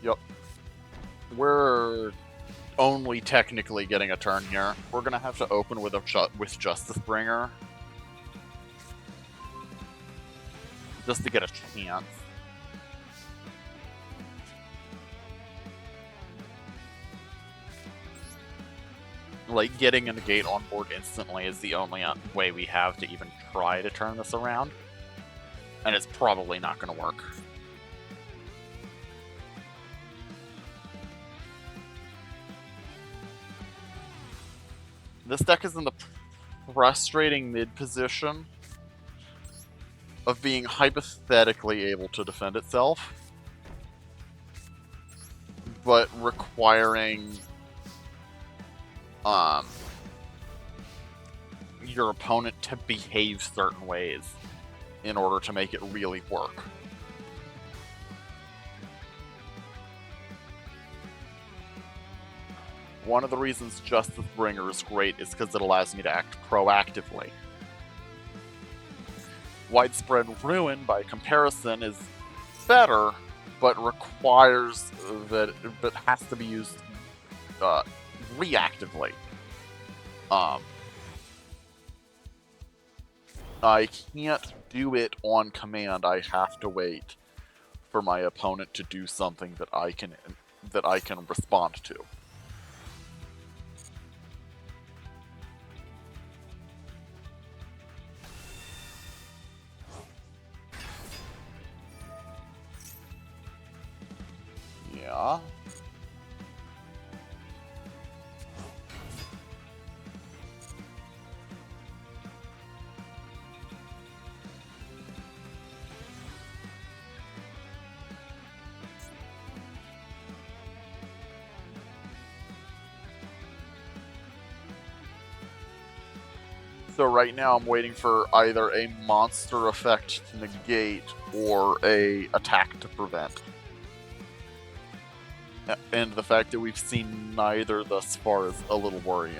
Yep. We're only technically getting a turn here. We're gonna have to open with Justice Bringer. Just to get a chance. Like, getting a negate on board instantly is the only way we have to even try to turn this around. And it's probably not gonna work. This deck is in the frustrating mid-position of being hypothetically able to defend itself, but requiring your opponent to behave certain ways in order to make it really work. One of the reasons Justice Bringer is great is because it allows me to act proactively. Widespread Ruin, by comparison, is better, but requires but has to be used reactively. I can't do it on command. I have to wait for my opponent to do something that I can respond to. Yeah. So right now I'm waiting for either a monster effect to negate or a attack to prevent. And the fact that we've seen neither thus far is a little worrying.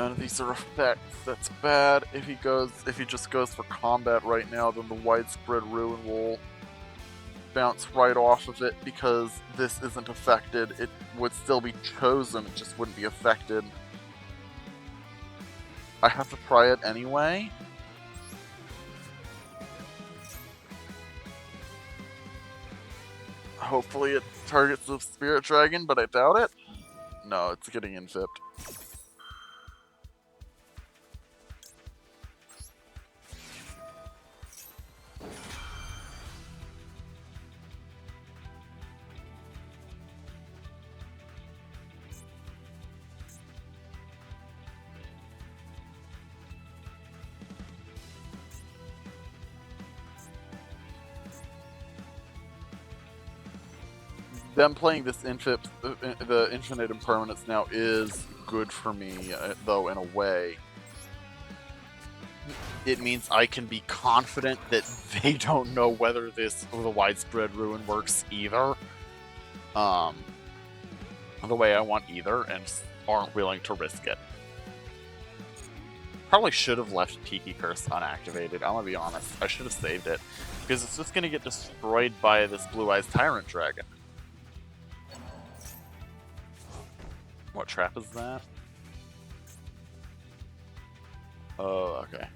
None of these are effects. That's bad. If he just goes for combat right now, then the widespread ruin will bounce right off of it because this isn't affected. It would still be chosen, it just wouldn't be affected. I have to try it anyway. Hopefully it targets the Spirit Dragon, but I doubt it. No, it's getting infipped. Them playing this the Infinite Impermanence now is good for me, though, in a way. It means I can be confident that they don't know whether the widespread ruin works either. The way I want either, and aren't willing to risk it. Probably should have left Peaky Curse unactivated, I'm gonna be honest. I should have saved it, because it's just gonna get destroyed by this Blue Eyes Tyrant Dragon. What trap is that? Oh, okay.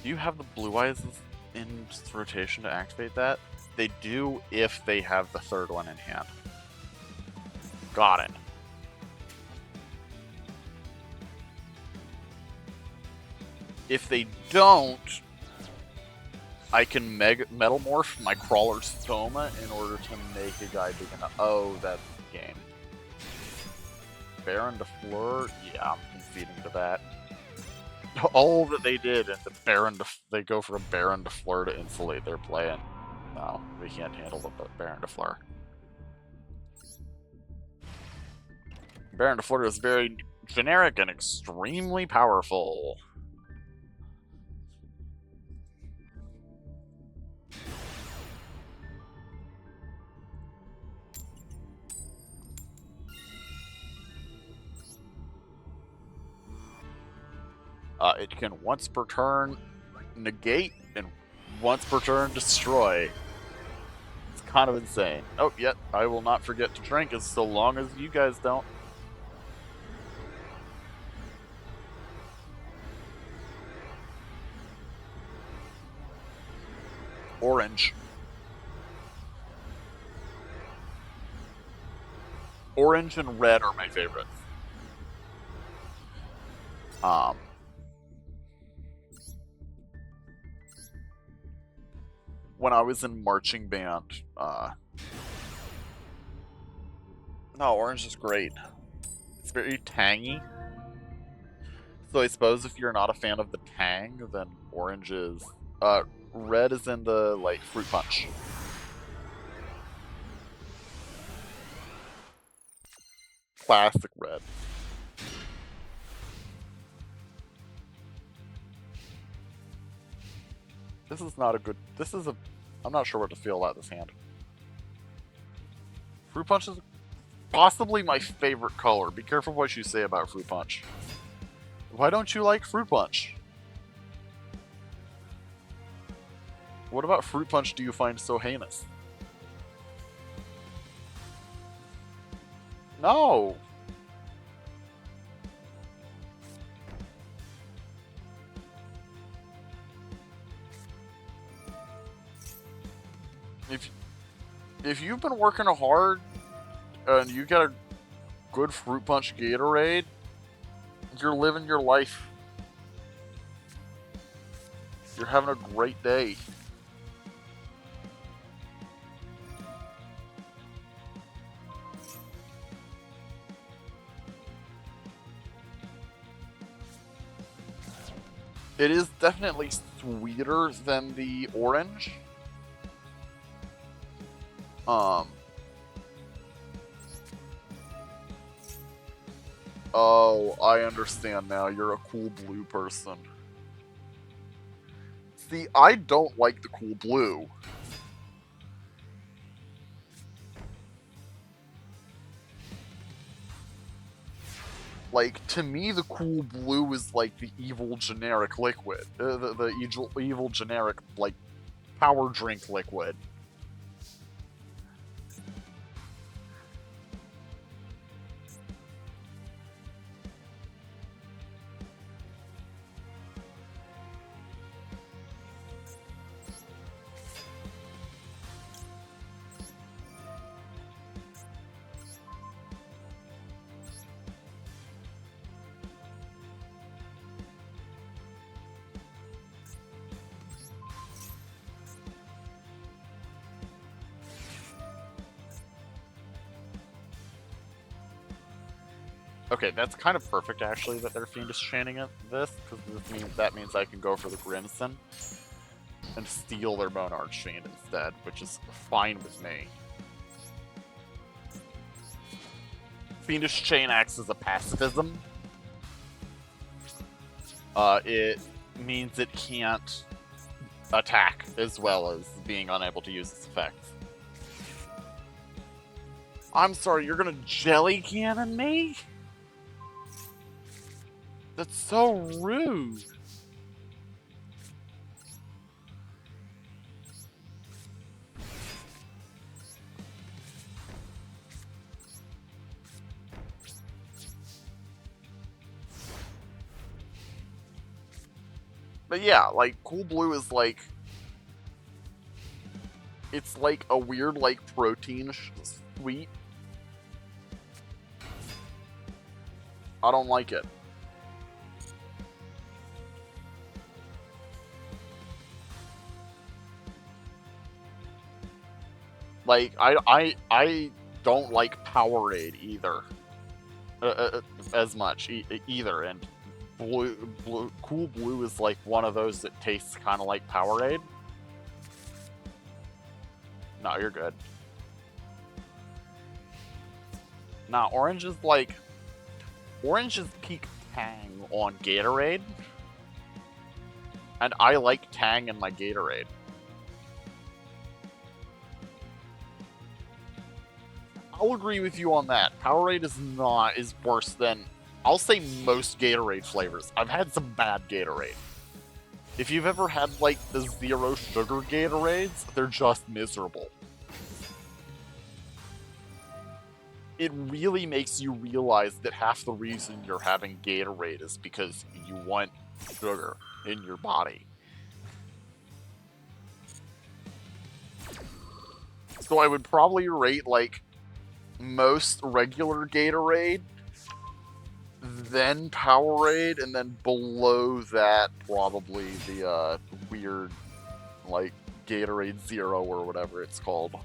Do you have the Blue Eyes in rotation to activate that? They do if they have the third one in hand. Got it. If they don't, I can Metalmorph my Crawler Stoma in order to make a guy big enough. Oh, that's the game. Baron de Fleur? Yeah, I'm conceding to that. All that they did, and they go for a Baron de Fleur to insulate their play, and no, we can't handle the Baron de Fleur. Baron de Fleur is very generic and extremely powerful. It can once per turn negate and once per turn destroy. It's kind of insane. Oh, yeah, I will not forget to drink as so long as you guys don't. Orange. Orange and red are my favorites. When I was in marching band, no, orange is great. It's very tangy. So I suppose if you're not a fan of the tang, then orange is... red is in the, like, fruit punch. Classic red. This is not a good... I'm not sure what to feel about this hand. Fruit Punch is possibly my favorite color. Be careful what you say about Fruit Punch. Why don't you like Fruit Punch? What about Fruit Punch do you find so heinous? No! If you've been working hard and you get a good Fruit Punch Gatorade, you're living your life. You're having a great day. It is definitely sweeter than the orange. Oh, I understand now. You're a cool blue person. See, I don't like the cool blue. Like, to me, the cool blue is like the evil generic liquid. The evil generic, like, power drink liquid. Okay, that's kind of perfect, actually, that they're Fiendish chaining it this, because that means I can go for the Grimson and steal their Bone Archfiend instead, which is fine with me. Fiendish Chain acts as a pacifism. It means it can't attack as well as being unable to use its effects. I'm sorry, you're gonna Jelly Cannon me? That's so rude. But yeah, like, Cool Blue is like... It's like a weird, like, protein sweet. I don't like it. Like, I don't like Powerade either. As much, either, and Cool Blue is like one of those that tastes kind of like Powerade. No, you're good. Nah, Orange is like... Orange is peak Tang on Gatorade. And I like Tang in my Gatorade. I'll agree with you on that. Powerade is worse than, I'll say, most Gatorade flavors. I've had some bad Gatorade. If you've ever had, like, the zero sugar Gatorades, they're just miserable. It really makes you realize that half the reason you're having Gatorade is because you want sugar in your body. So I would probably rate, like, most regular Gatorade, then Powerade, and then below that, probably the weird, like, Gatorade Zero or whatever it's called.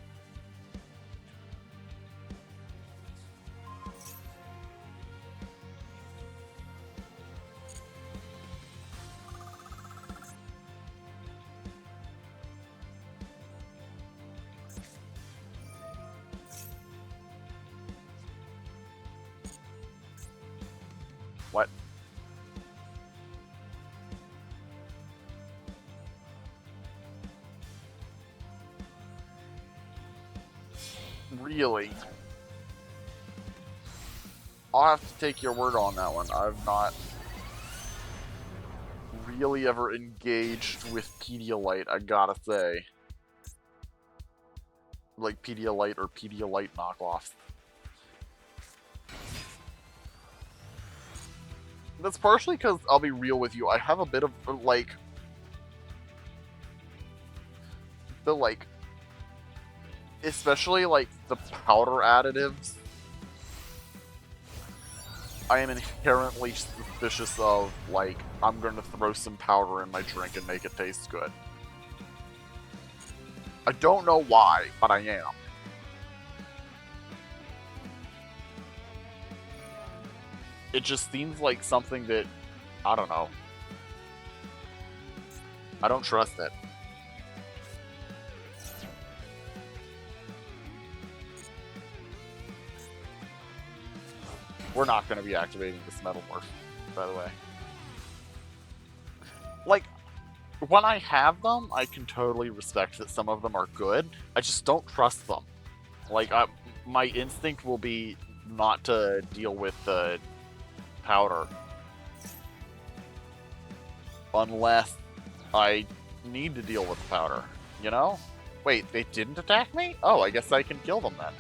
What? Really? I'll have to take your word on that one. I've not really ever engaged with Pedialyte, I gotta say. Like Pedialyte or Pedialyte knockoffs. That's partially because, I'll be real with you, I have a bit of, like... Especially, like, the powder additives, I am inherently suspicious of, like, I'm gonna throw some powder in my drink and make it taste good. I don't know why, but I am. It just seems like something that, I don't know. I don't trust it. We're not going to be activating this Metamorph, by the way. Like, when I have them, I can totally respect that some of them are good. I just don't trust them. Like, my instinct will be not to deal with the powder. Unless I need to deal with the powder, you know? Wait, they didn't attack me? Oh, I guess I can kill them then.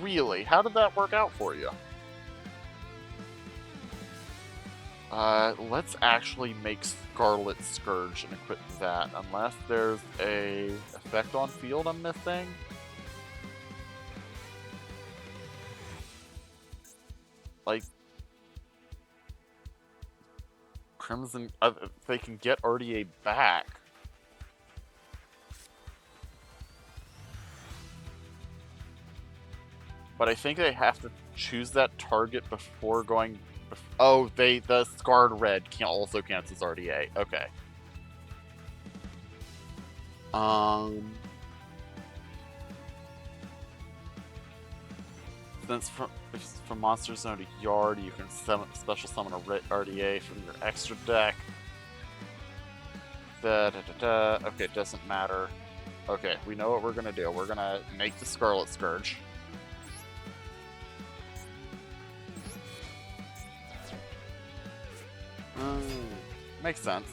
Really? How did that work out for you? Let's actually make Scarlet Scourge and equip that, unless there's a effect on field I'm missing. Like, Crimson, they can get RDA back. But I think they have to choose that target before going... Oh, the Scarred Red also cancels RDA. Okay. Since from Monster Zone to Yard, you can special summon a RDA from your extra deck. Okay, it doesn't matter. Okay, we know what we're gonna do. We're gonna make the Scarlet Scourge. Makes sense.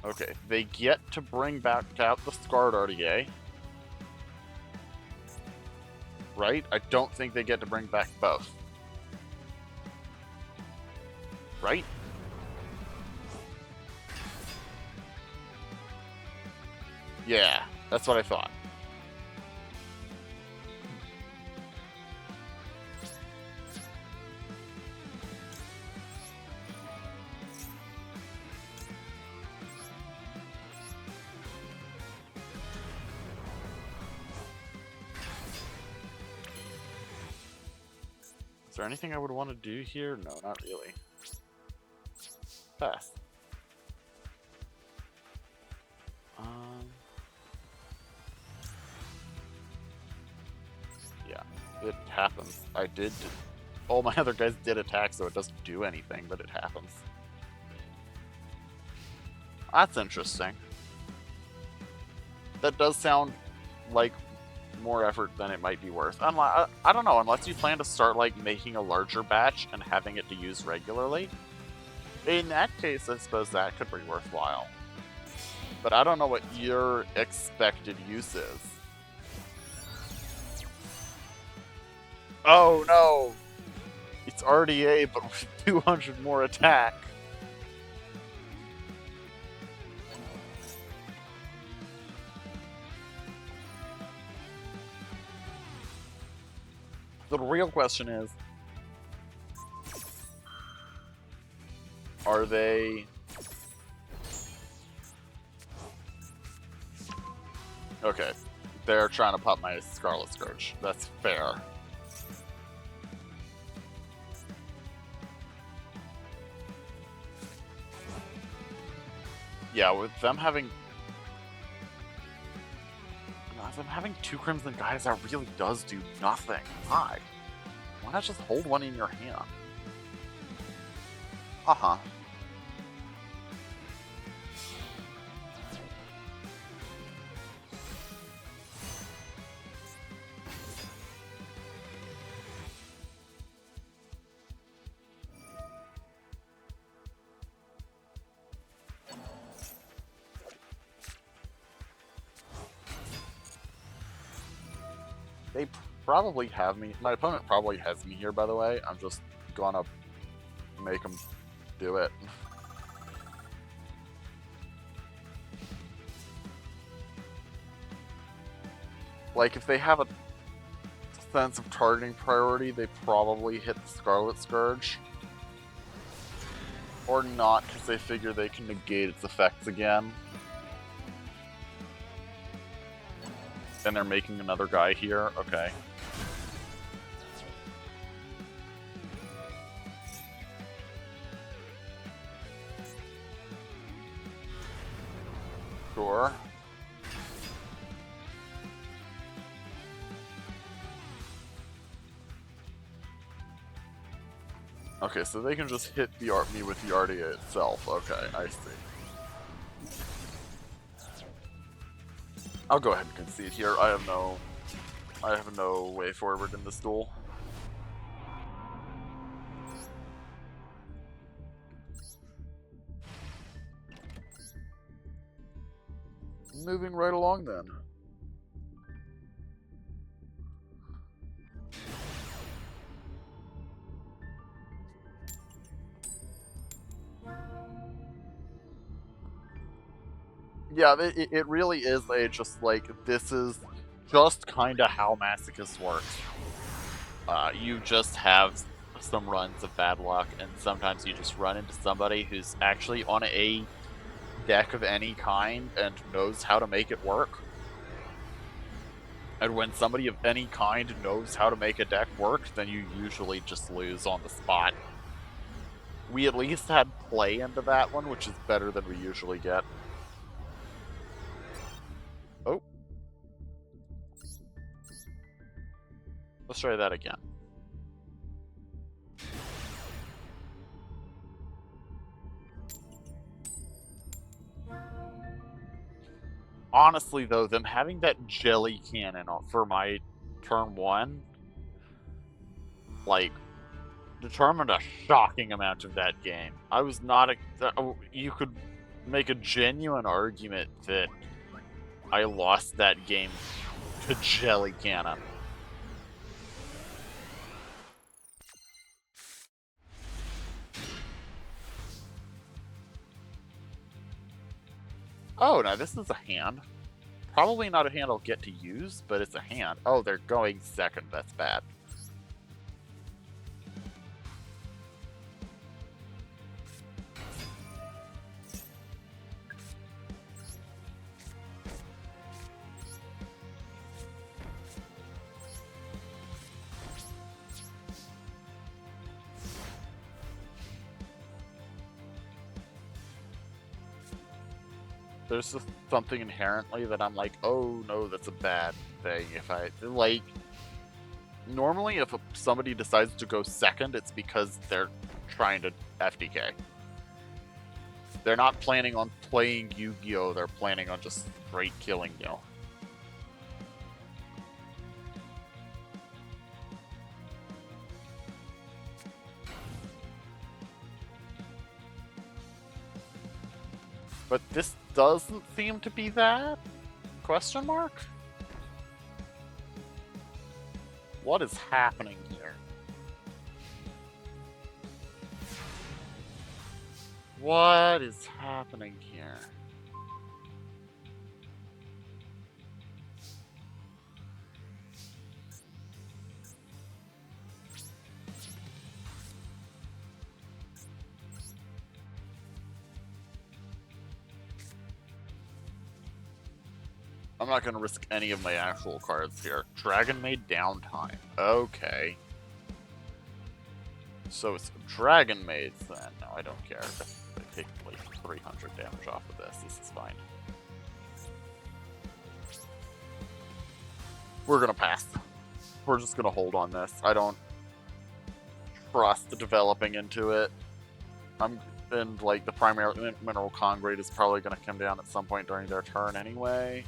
Okay, they get to bring back out the Scarred RDA. Right? I don't think they get to bring back both. Right? Yeah, that's what I thought. Is there anything I would want to do here? No, not really. Pass. Yeah, it happens. All my other guys did attack, so it doesn't do anything, but it happens. That's interesting. That does sound like more effort than it might be worth. I don't know, unless you plan to start like making a larger batch and having it to use regularly. In that case, I suppose that could be worthwhile. But I don't know what your expected use is. Oh no! It's RDA, but with 200 more attack. The real question is, are they... Okay, they're trying to pop my Scarlet Scourge. That's fair. Yeah, with them having... Them having 2 Crimson Guys, that really does do nothing. Why? Why not just hold one in your hand? Uh-huh. They probably have me. My opponent probably has me here, by the way. I'm just gonna make them do it. Like, if they have a sense of targeting priority, they probably hit the Scarlet Scourge. Or not, because they figure they can negate its effects again. And they're making another guy here? Okay. Sure. Okay, so they can just hit the me with the RDA itself. Okay, I see. I'll go ahead and concede here. I have no way forward in this duel. Moving right along then. Yeah, it really is just like, this is just kind of how Masochist works. You just have some runs of bad luck, and sometimes you just run into somebody who's actually on a deck of any kind and knows how to make it work. And when somebody of any kind knows how to make a deck work, then you usually just lose on the spot. We at least had play into that one, which is better than we usually get. Oh. Let's try that again. Honestly, though, them having that jelly cannon for my turn 1, like, determined a shocking amount of that game. I was not you could make a genuine argument that I lost that game to jelly cannon. Oh, now this is a hand. Probably not a hand I'll get to use, but it's a hand. Oh, they're going second. That's bad. There's just something inherently that I'm like, oh no, that's a bad thing. If I, like, normally if somebody decides to go second, it's because they're trying to FDK. They're not planning on playing Yu-Gi-Oh! They're planning on just straight killing you. But this doesn't seem to be that? Question mark? What is happening here? What is happening here? I'm not going to risk any of my actual cards here. Dragon Maid downtime. Okay. So it's Dragon Maids then. No, I don't care. I take like 300 damage off of this. This is fine. We're going to pass. We're just going to hold on this. I don't trust developing into it. And like the primary mineral congrade is probably going to come down at some point during their turn anyway.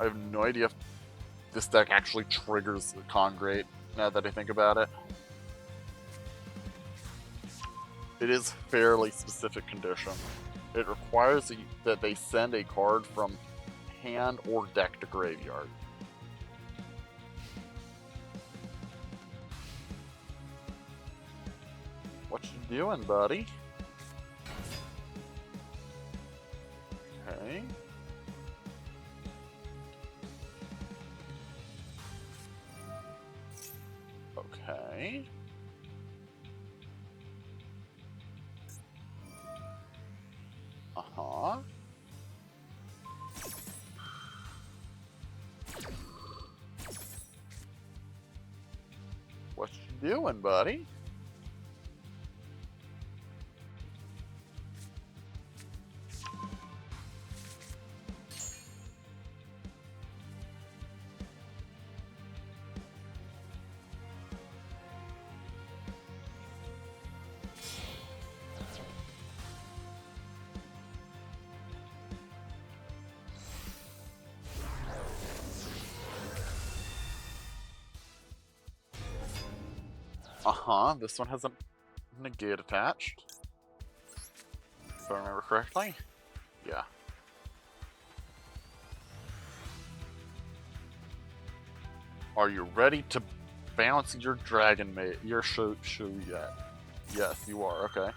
I have no idea if this deck actually triggers the Congrate, now that I think about it. It is fairly specific condition. It requires that they send a card from hand or deck to graveyard. What you doing, buddy? Okay. Okay. Uh-huh. doing, buddy? Uh-huh, this one has a negate attached. If I remember correctly. Yeah. Are you ready to bounce your dragon mate? Your show yet? Yes, you are. Okay.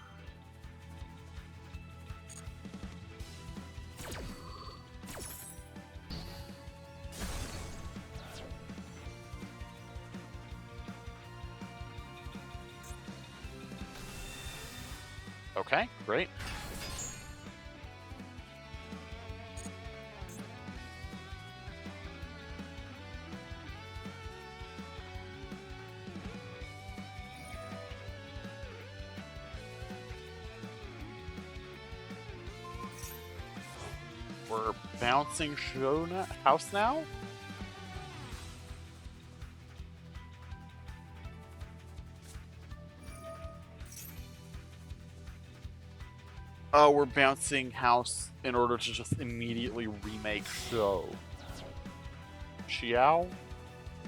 Okay, great. We're bouncing house now? Oh, we're bouncing house in order to just immediately remake show. Xiao?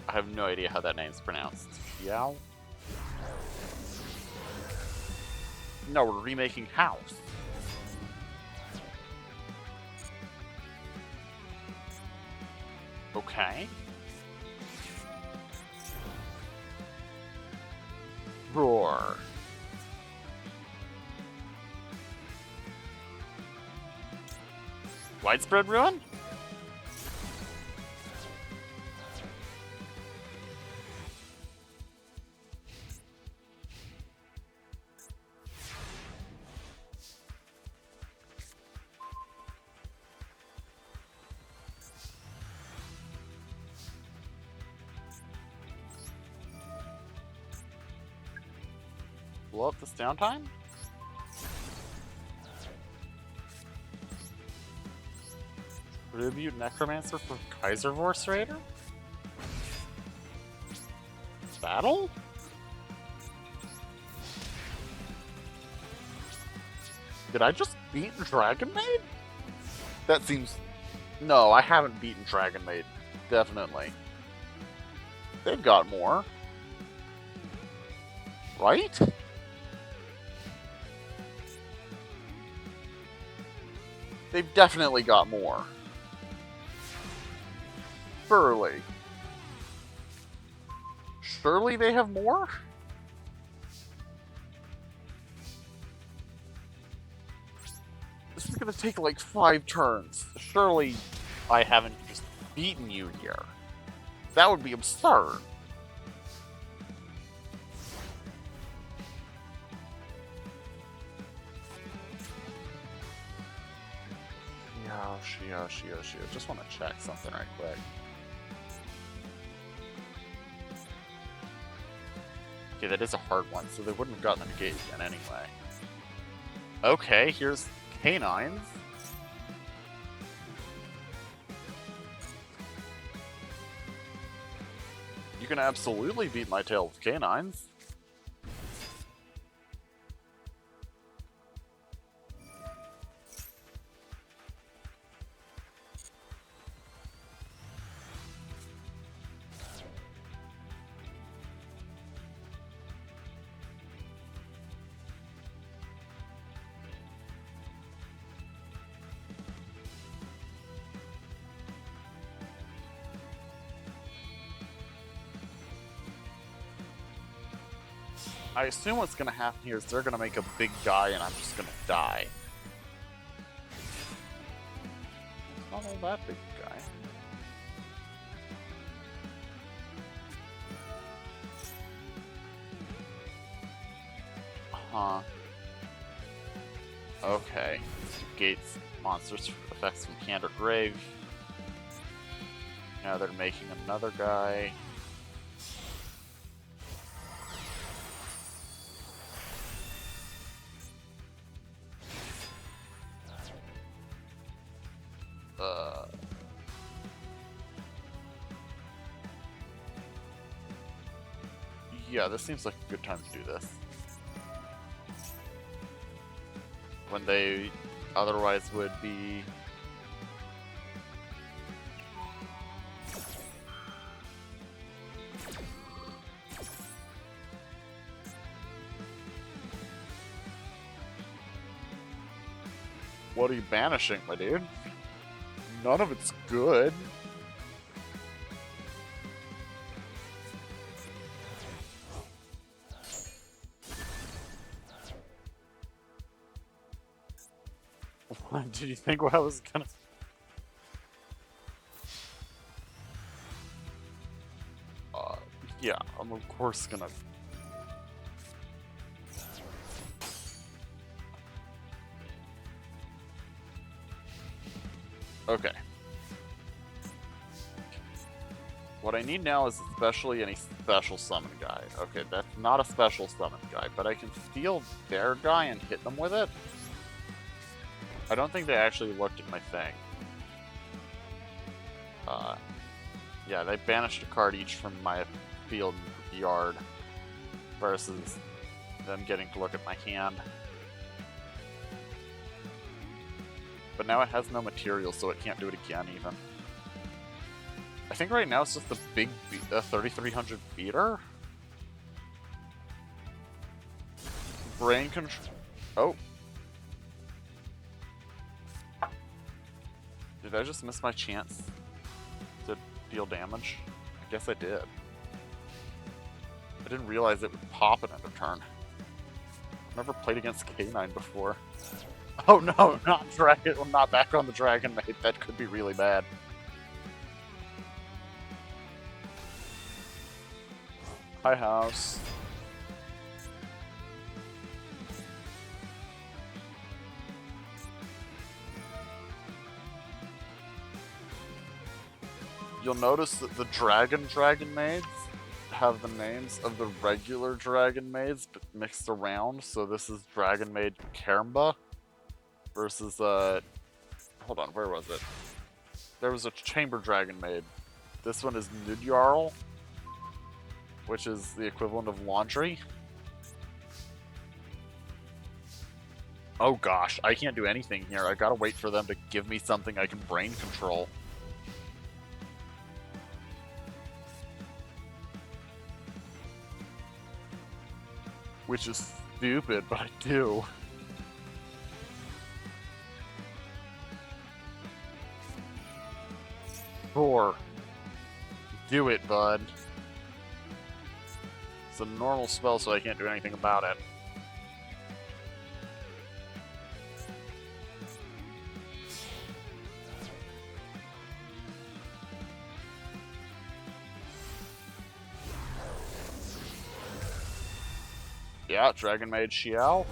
I have no idea how that name's pronounced. Xiao? No, we're remaking house. Okay. Roar. Widespread ruin? Blow up this downtime? Tribute Necromancer for Kaiservorst Raider? Battle? Did I just beat Dragon Maid? That seems... No, I haven't beaten Dragon Maid. Definitely. They've got more. Right? They've definitely got more. Surely. Surely they have more? This is gonna take like 5 turns. Surely I haven't just beaten you here. That would be absurd. Shio. Just want to check something right quick. Okay, that is a hard one, so they wouldn't have gotten the negate again anyway. Okay, here's canines. You can absolutely beat my tail with canines. I assume what's going to happen here is they're going to make a big guy and I'm just going to die. It's not all that big guy. Huh. Okay. Gates monsters effects from Candor Grave. Now they're making another guy. yeah, this seems like a good time to do this. When they otherwise would be... What are you banishing, my dude? None of it's good. What did you think I was gonna... Yeah, I'm of course gonna... Okay. What I need now is especially any special summon guy. Okay, that's not a special summon guy, but I can steal their guy and hit them with it? I don't think they actually looked at my thing. Yeah, they banished a card each from my field yard versus them getting to look at my hand. But now it has no material, so it can't do it again, even. I think right now it's just a big 3300 beater? Brain control... Oh. Did I just miss my chance to deal damage? I guess I did. I didn't realize it would pop in a turn. I've never played against K9 before. Oh no, not dragon. I'm not back on the Dragon Maid. That could be really bad. Hi, house. You'll notice that the Dragon Maids have the names of the regular Dragon Maids but mixed around. So this is Dragon Maid Kermba versus hold on, where was it? There was a Chamber Dragon Maid. This one is Nudjarl, which is the equivalent of laundry. Oh gosh, I can't do anything here. I gotta wait for them to give me something I can brain control. Which is stupid, but I do. Sure. Do it, bud. It's a normal spell, so I can't do anything about it. Yeah, Dragon Maid Xiao.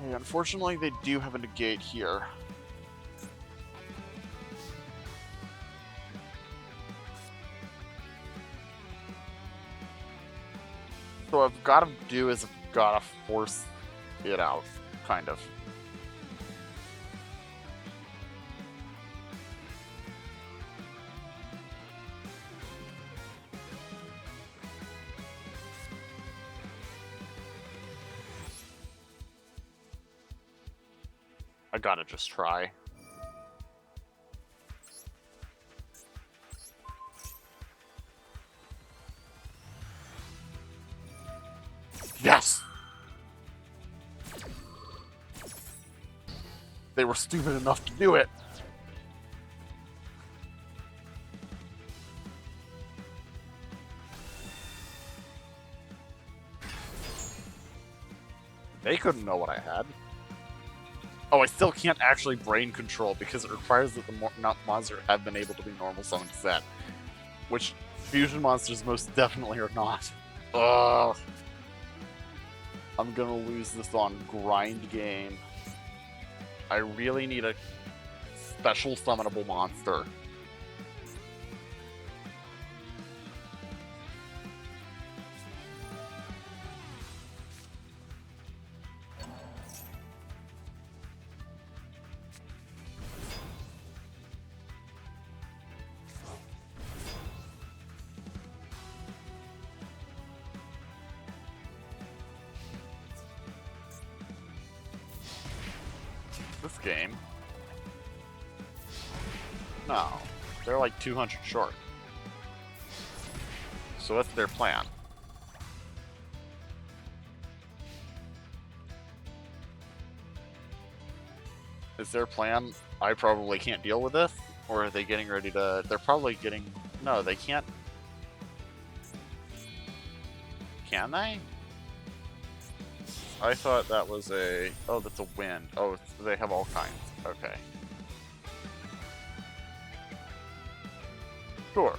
Hey, unfortunately, they do have a negate here. So what I've got to do is I've got to force it out, kind of. I gotta just try. Yes! They were stupid enough to do it. They couldn't know what I had. Oh, I still can't actually brain control because it requires that the monster have been able to be normal summoned set. Which fusion monsters most definitely are not. Ugh. I'm gonna lose this on grind game. I really need a special summonable monster. This game. No. They're like 200 short. So what's their plan? Is their plan, I probably can't deal with this? Or are they getting ready to... They're probably getting... No, they can't... Can they? I thought that was a... Oh, that's a wind. Oh, they have all kinds. Okay. Sure.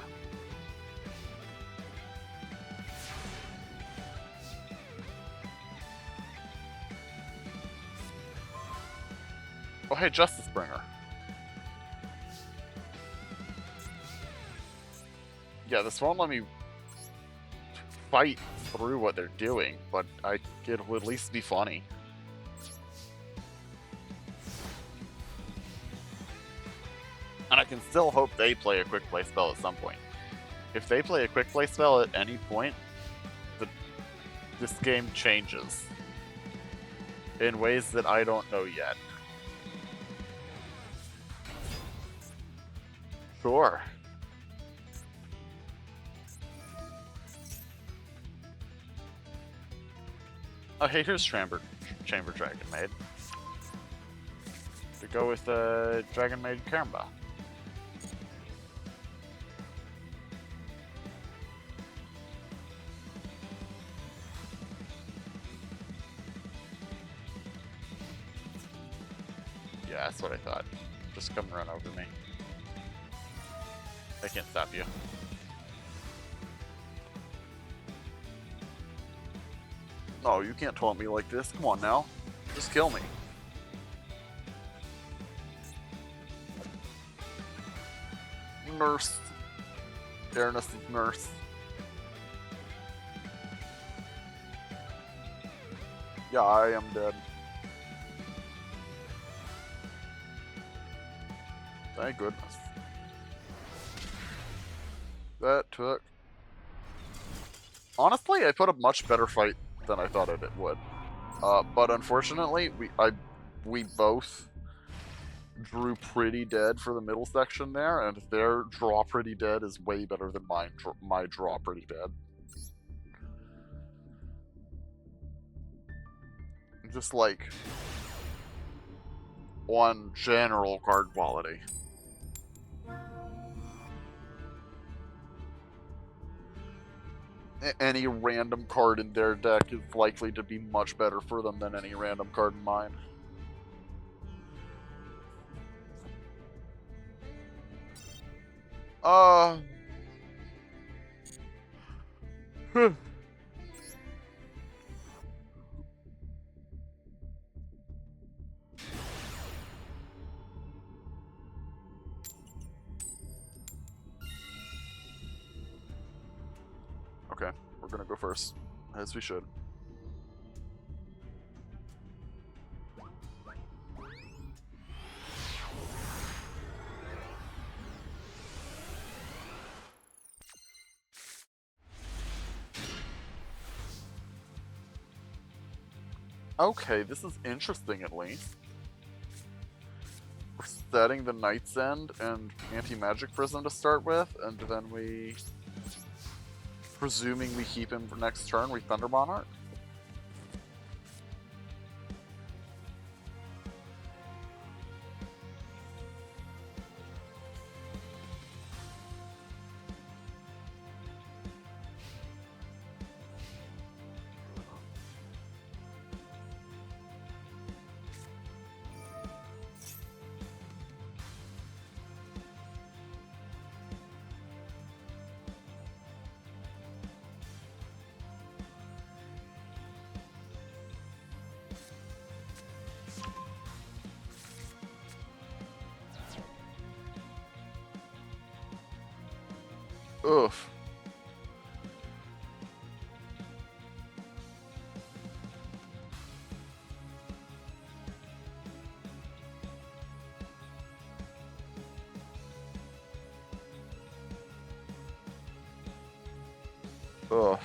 Oh, hey, Justice Bringer. Yeah, this won't let me fight through what they're doing, but it would at least be funny. And I can still hope they play a quick play spell at some point. If they play a quick play spell at any point, this game changes. In ways that I don't know yet. Sure. Oh, hey, here's Chamber Dragon Maid. To go with Dragon Maid Karamba. Yeah, that's what I thought. Just come run over me. I can't stop you. No, you can't taunt me like this. Come on now. Just kill me. Nurse. Fairness is nurse. Yeah, I am dead. Thank goodness. That took... Honestly, I put a much better fight than I thought it would. But unfortunately, we both drew pretty dead for the middle section there, and their draw pretty dead is way better than my draw pretty dead. Just like on general card quality. Any random card in their deck is likely to be much better for them than any random card in mine. Okay, we're gonna go first, as we should. Okay, this is interesting at least. We're setting the Night's End and Anti-Magic Prism to start with, and then we... Presuming we keep him for next turn, we Thunder Monarch? Oof. Ugh.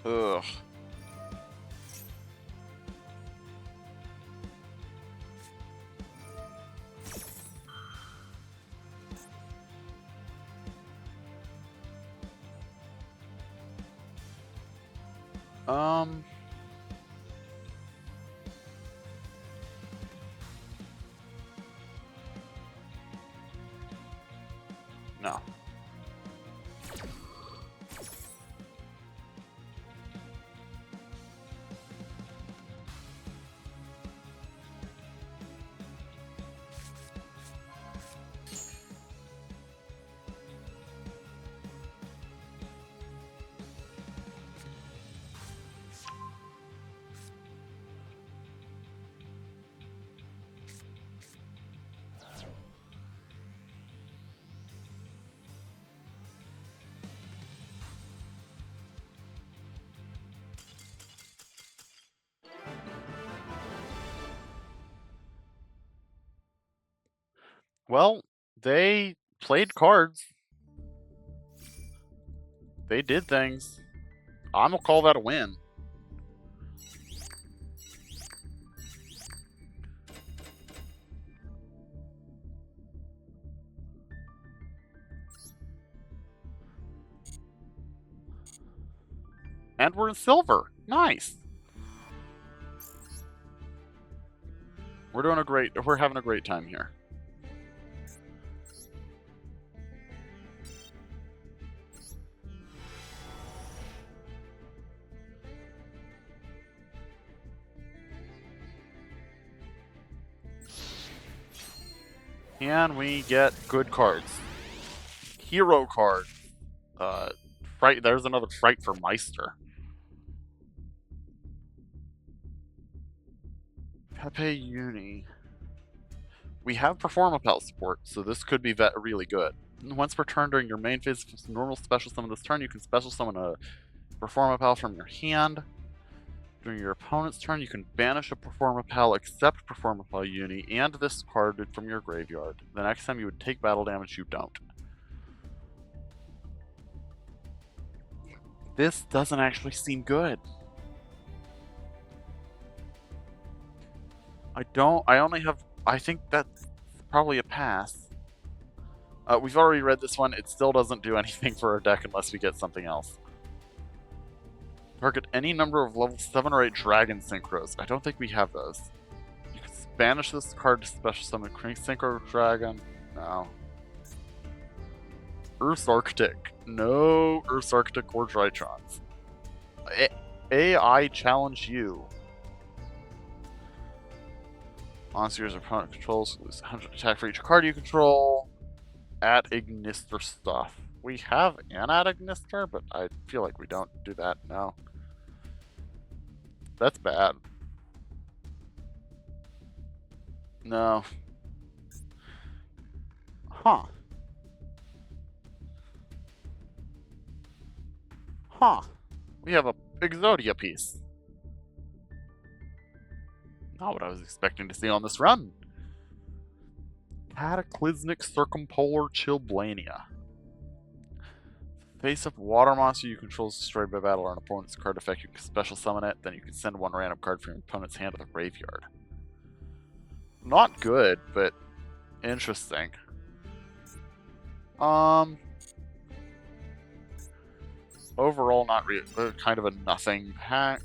Ugh. No. Well, they played cards. They did things. I'm gonna call that a win. And we're in silver. Nice. We're having a great time here. And we get good cards. Hero card. Fright. There's another fright for Meister. Pepe Uni. We have Performapal support, so this could be really good. Once returned during your main phase of normal special summon this turn, you can special summon a Performapal from your hand. During your opponent's turn, you can banish a Performapal except Performapal Uni and this card from your graveyard. The next time you would take battle damage, you don't. This doesn't actually seem good. I think that's probably a pass. We've already read this one. It still doesn't do anything for our deck unless we get something else. Target any number of level 7 or 8 Dragon Synchros. I don't think we have those. You can banish this card to special summon Synchro Dragon. No. Earth's Arctic. No Earth's Arctic or Drytrons. AI challenge you. Monsters your opponent controls lose 100 attack for each card you control. At Ignister stuff. We have an at Ignister, but I feel like we don't do that now. That's bad. No. Huh. Huh. We have a Exodia piece. Not what I was expecting to see on this run. Cataclysmic Circumpolar Chilblania. Face up water monster you control is destroyed by battle or an opponent's card effect. You can special summon it, then you can send one random card from your opponent's hand to the graveyard. Not good, but interesting. Overall, not really. Kind of a nothing pack.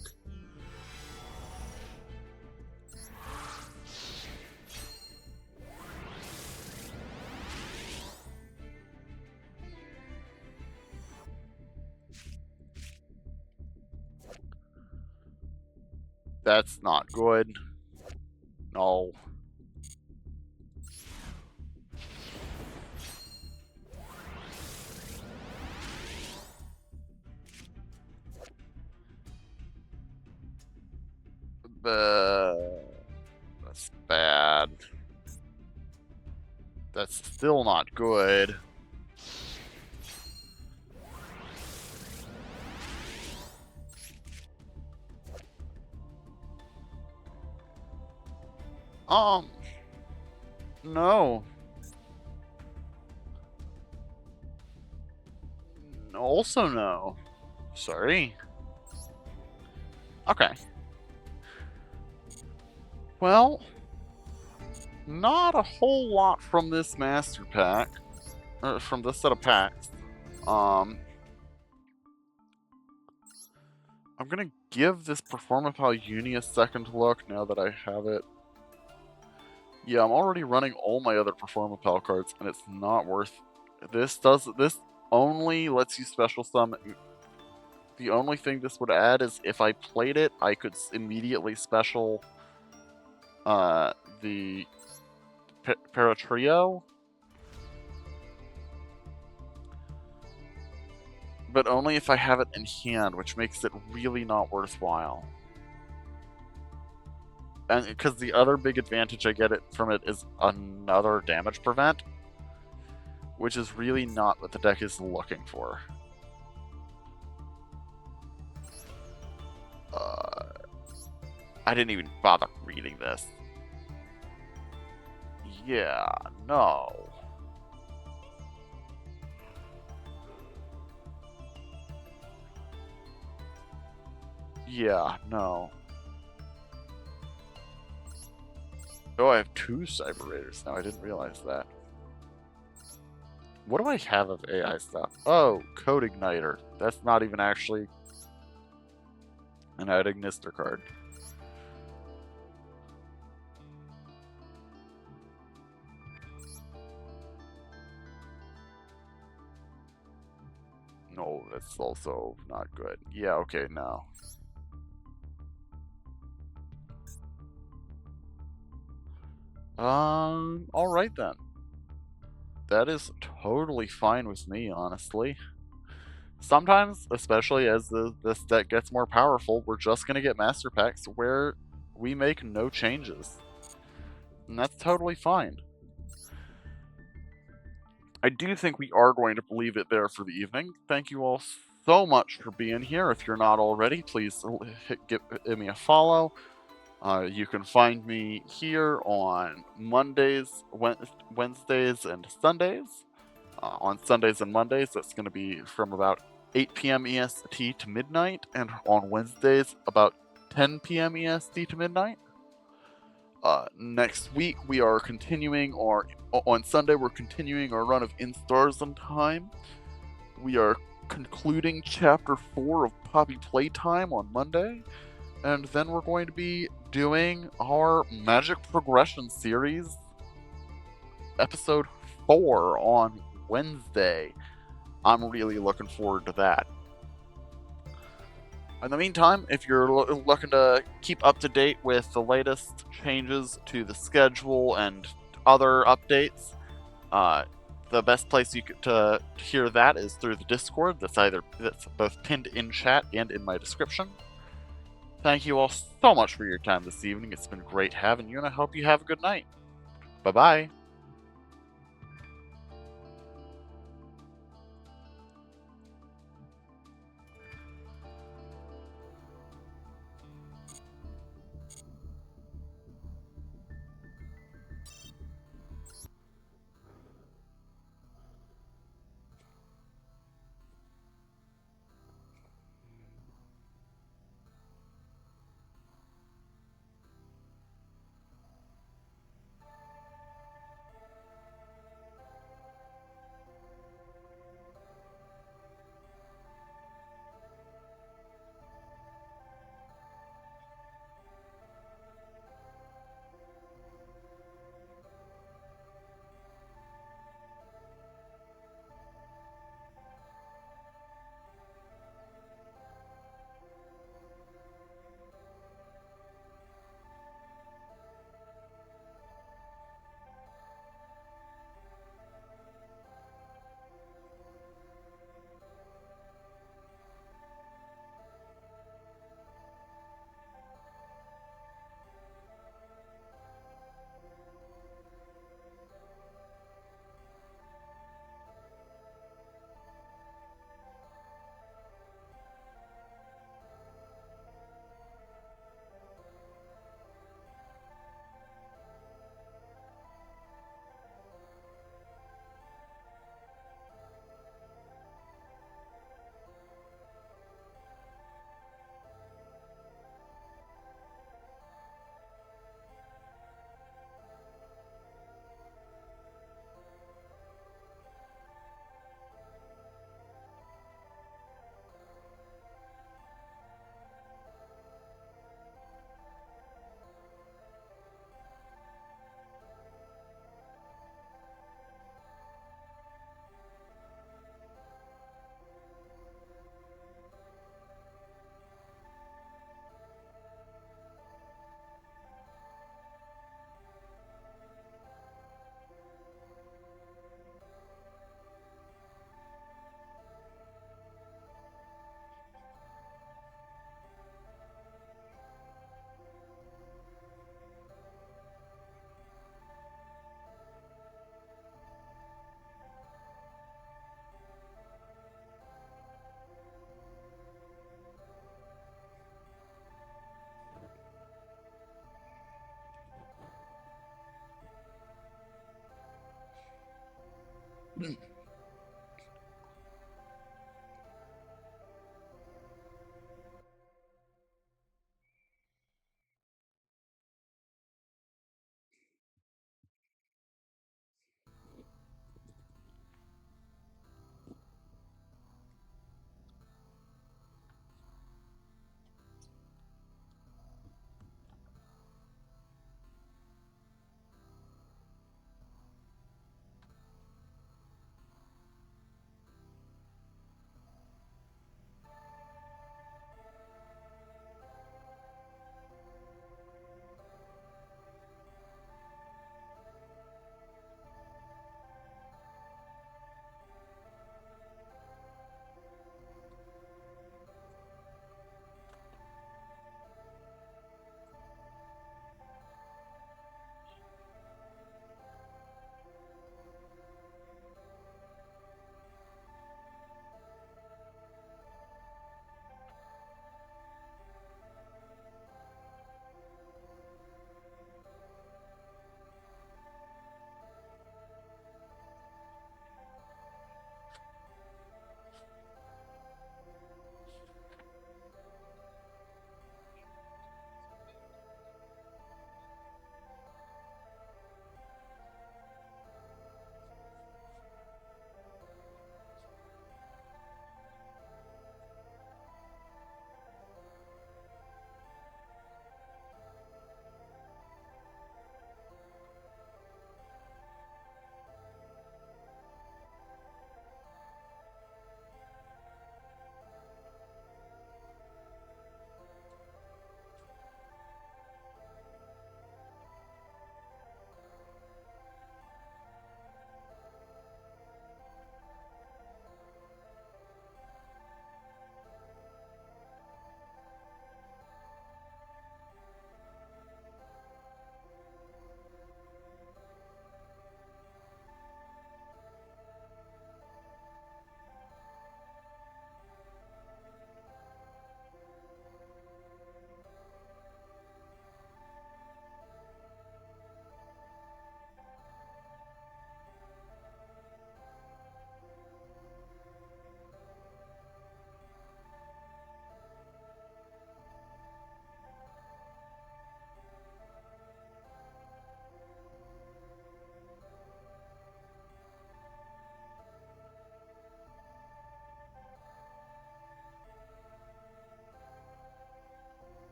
That's not good. No. That's bad. That's still not good. No. Also no. Sorry. Okay. Well, not a whole lot from this master pack, or from this set of packs. Um, I'm gonna give this Performapal Uni a second look now that I have it. Yeah, I'm already running all my other Performapal cards, and it's not worth. This only lets you special summon. The only thing this would add is if I played it, I could immediately special the Paratrio, but only if I have it in hand, which makes it really not worthwhile. And because the other big advantage I get from it is another damage prevent, which is really not what the deck is looking for. I didn't even bother reading this. Yeah, no. Yeah, no. Oh, I have 2 Cyber Raiders now. I didn't realize that. What do I have of AI stuff? Oh, Code Igniter. That's not even actually an Ad Ignister card. No, that's also not good. Yeah, okay, no. Alright then. That is totally fine with me, honestly. Sometimes, especially as this deck gets more powerful, we're just gonna get Master Packs where we make no changes. And that's totally fine. I do think we are going to leave it there for the evening. Thank you all so much for being here. If you're not already, please give me a follow. You can find me here on Mondays, Wednesdays, and Sundays. On Sundays and Mondays, that's going to be from about 8 p.m. EST to midnight, and on Wednesdays, about 10 p.m. EST to midnight. Next week, we are continuing, or on Sunday, we're continuing our run of In Stars in Time. We are concluding Chapter 4 of Poppy Playtime on Monday, and then we're going to be doing our Magic Progression Series, Episode 4 on Wednesday. I'm really looking forward to that. In the meantime, if you're looking to keep up to date with the latest changes to the schedule and other updates, the best place to hear that is through the Discord. That's both pinned in chat and in my description. Thank you all so much for your time this evening. It's been great having you, and I hope you have a good night. Bye bye.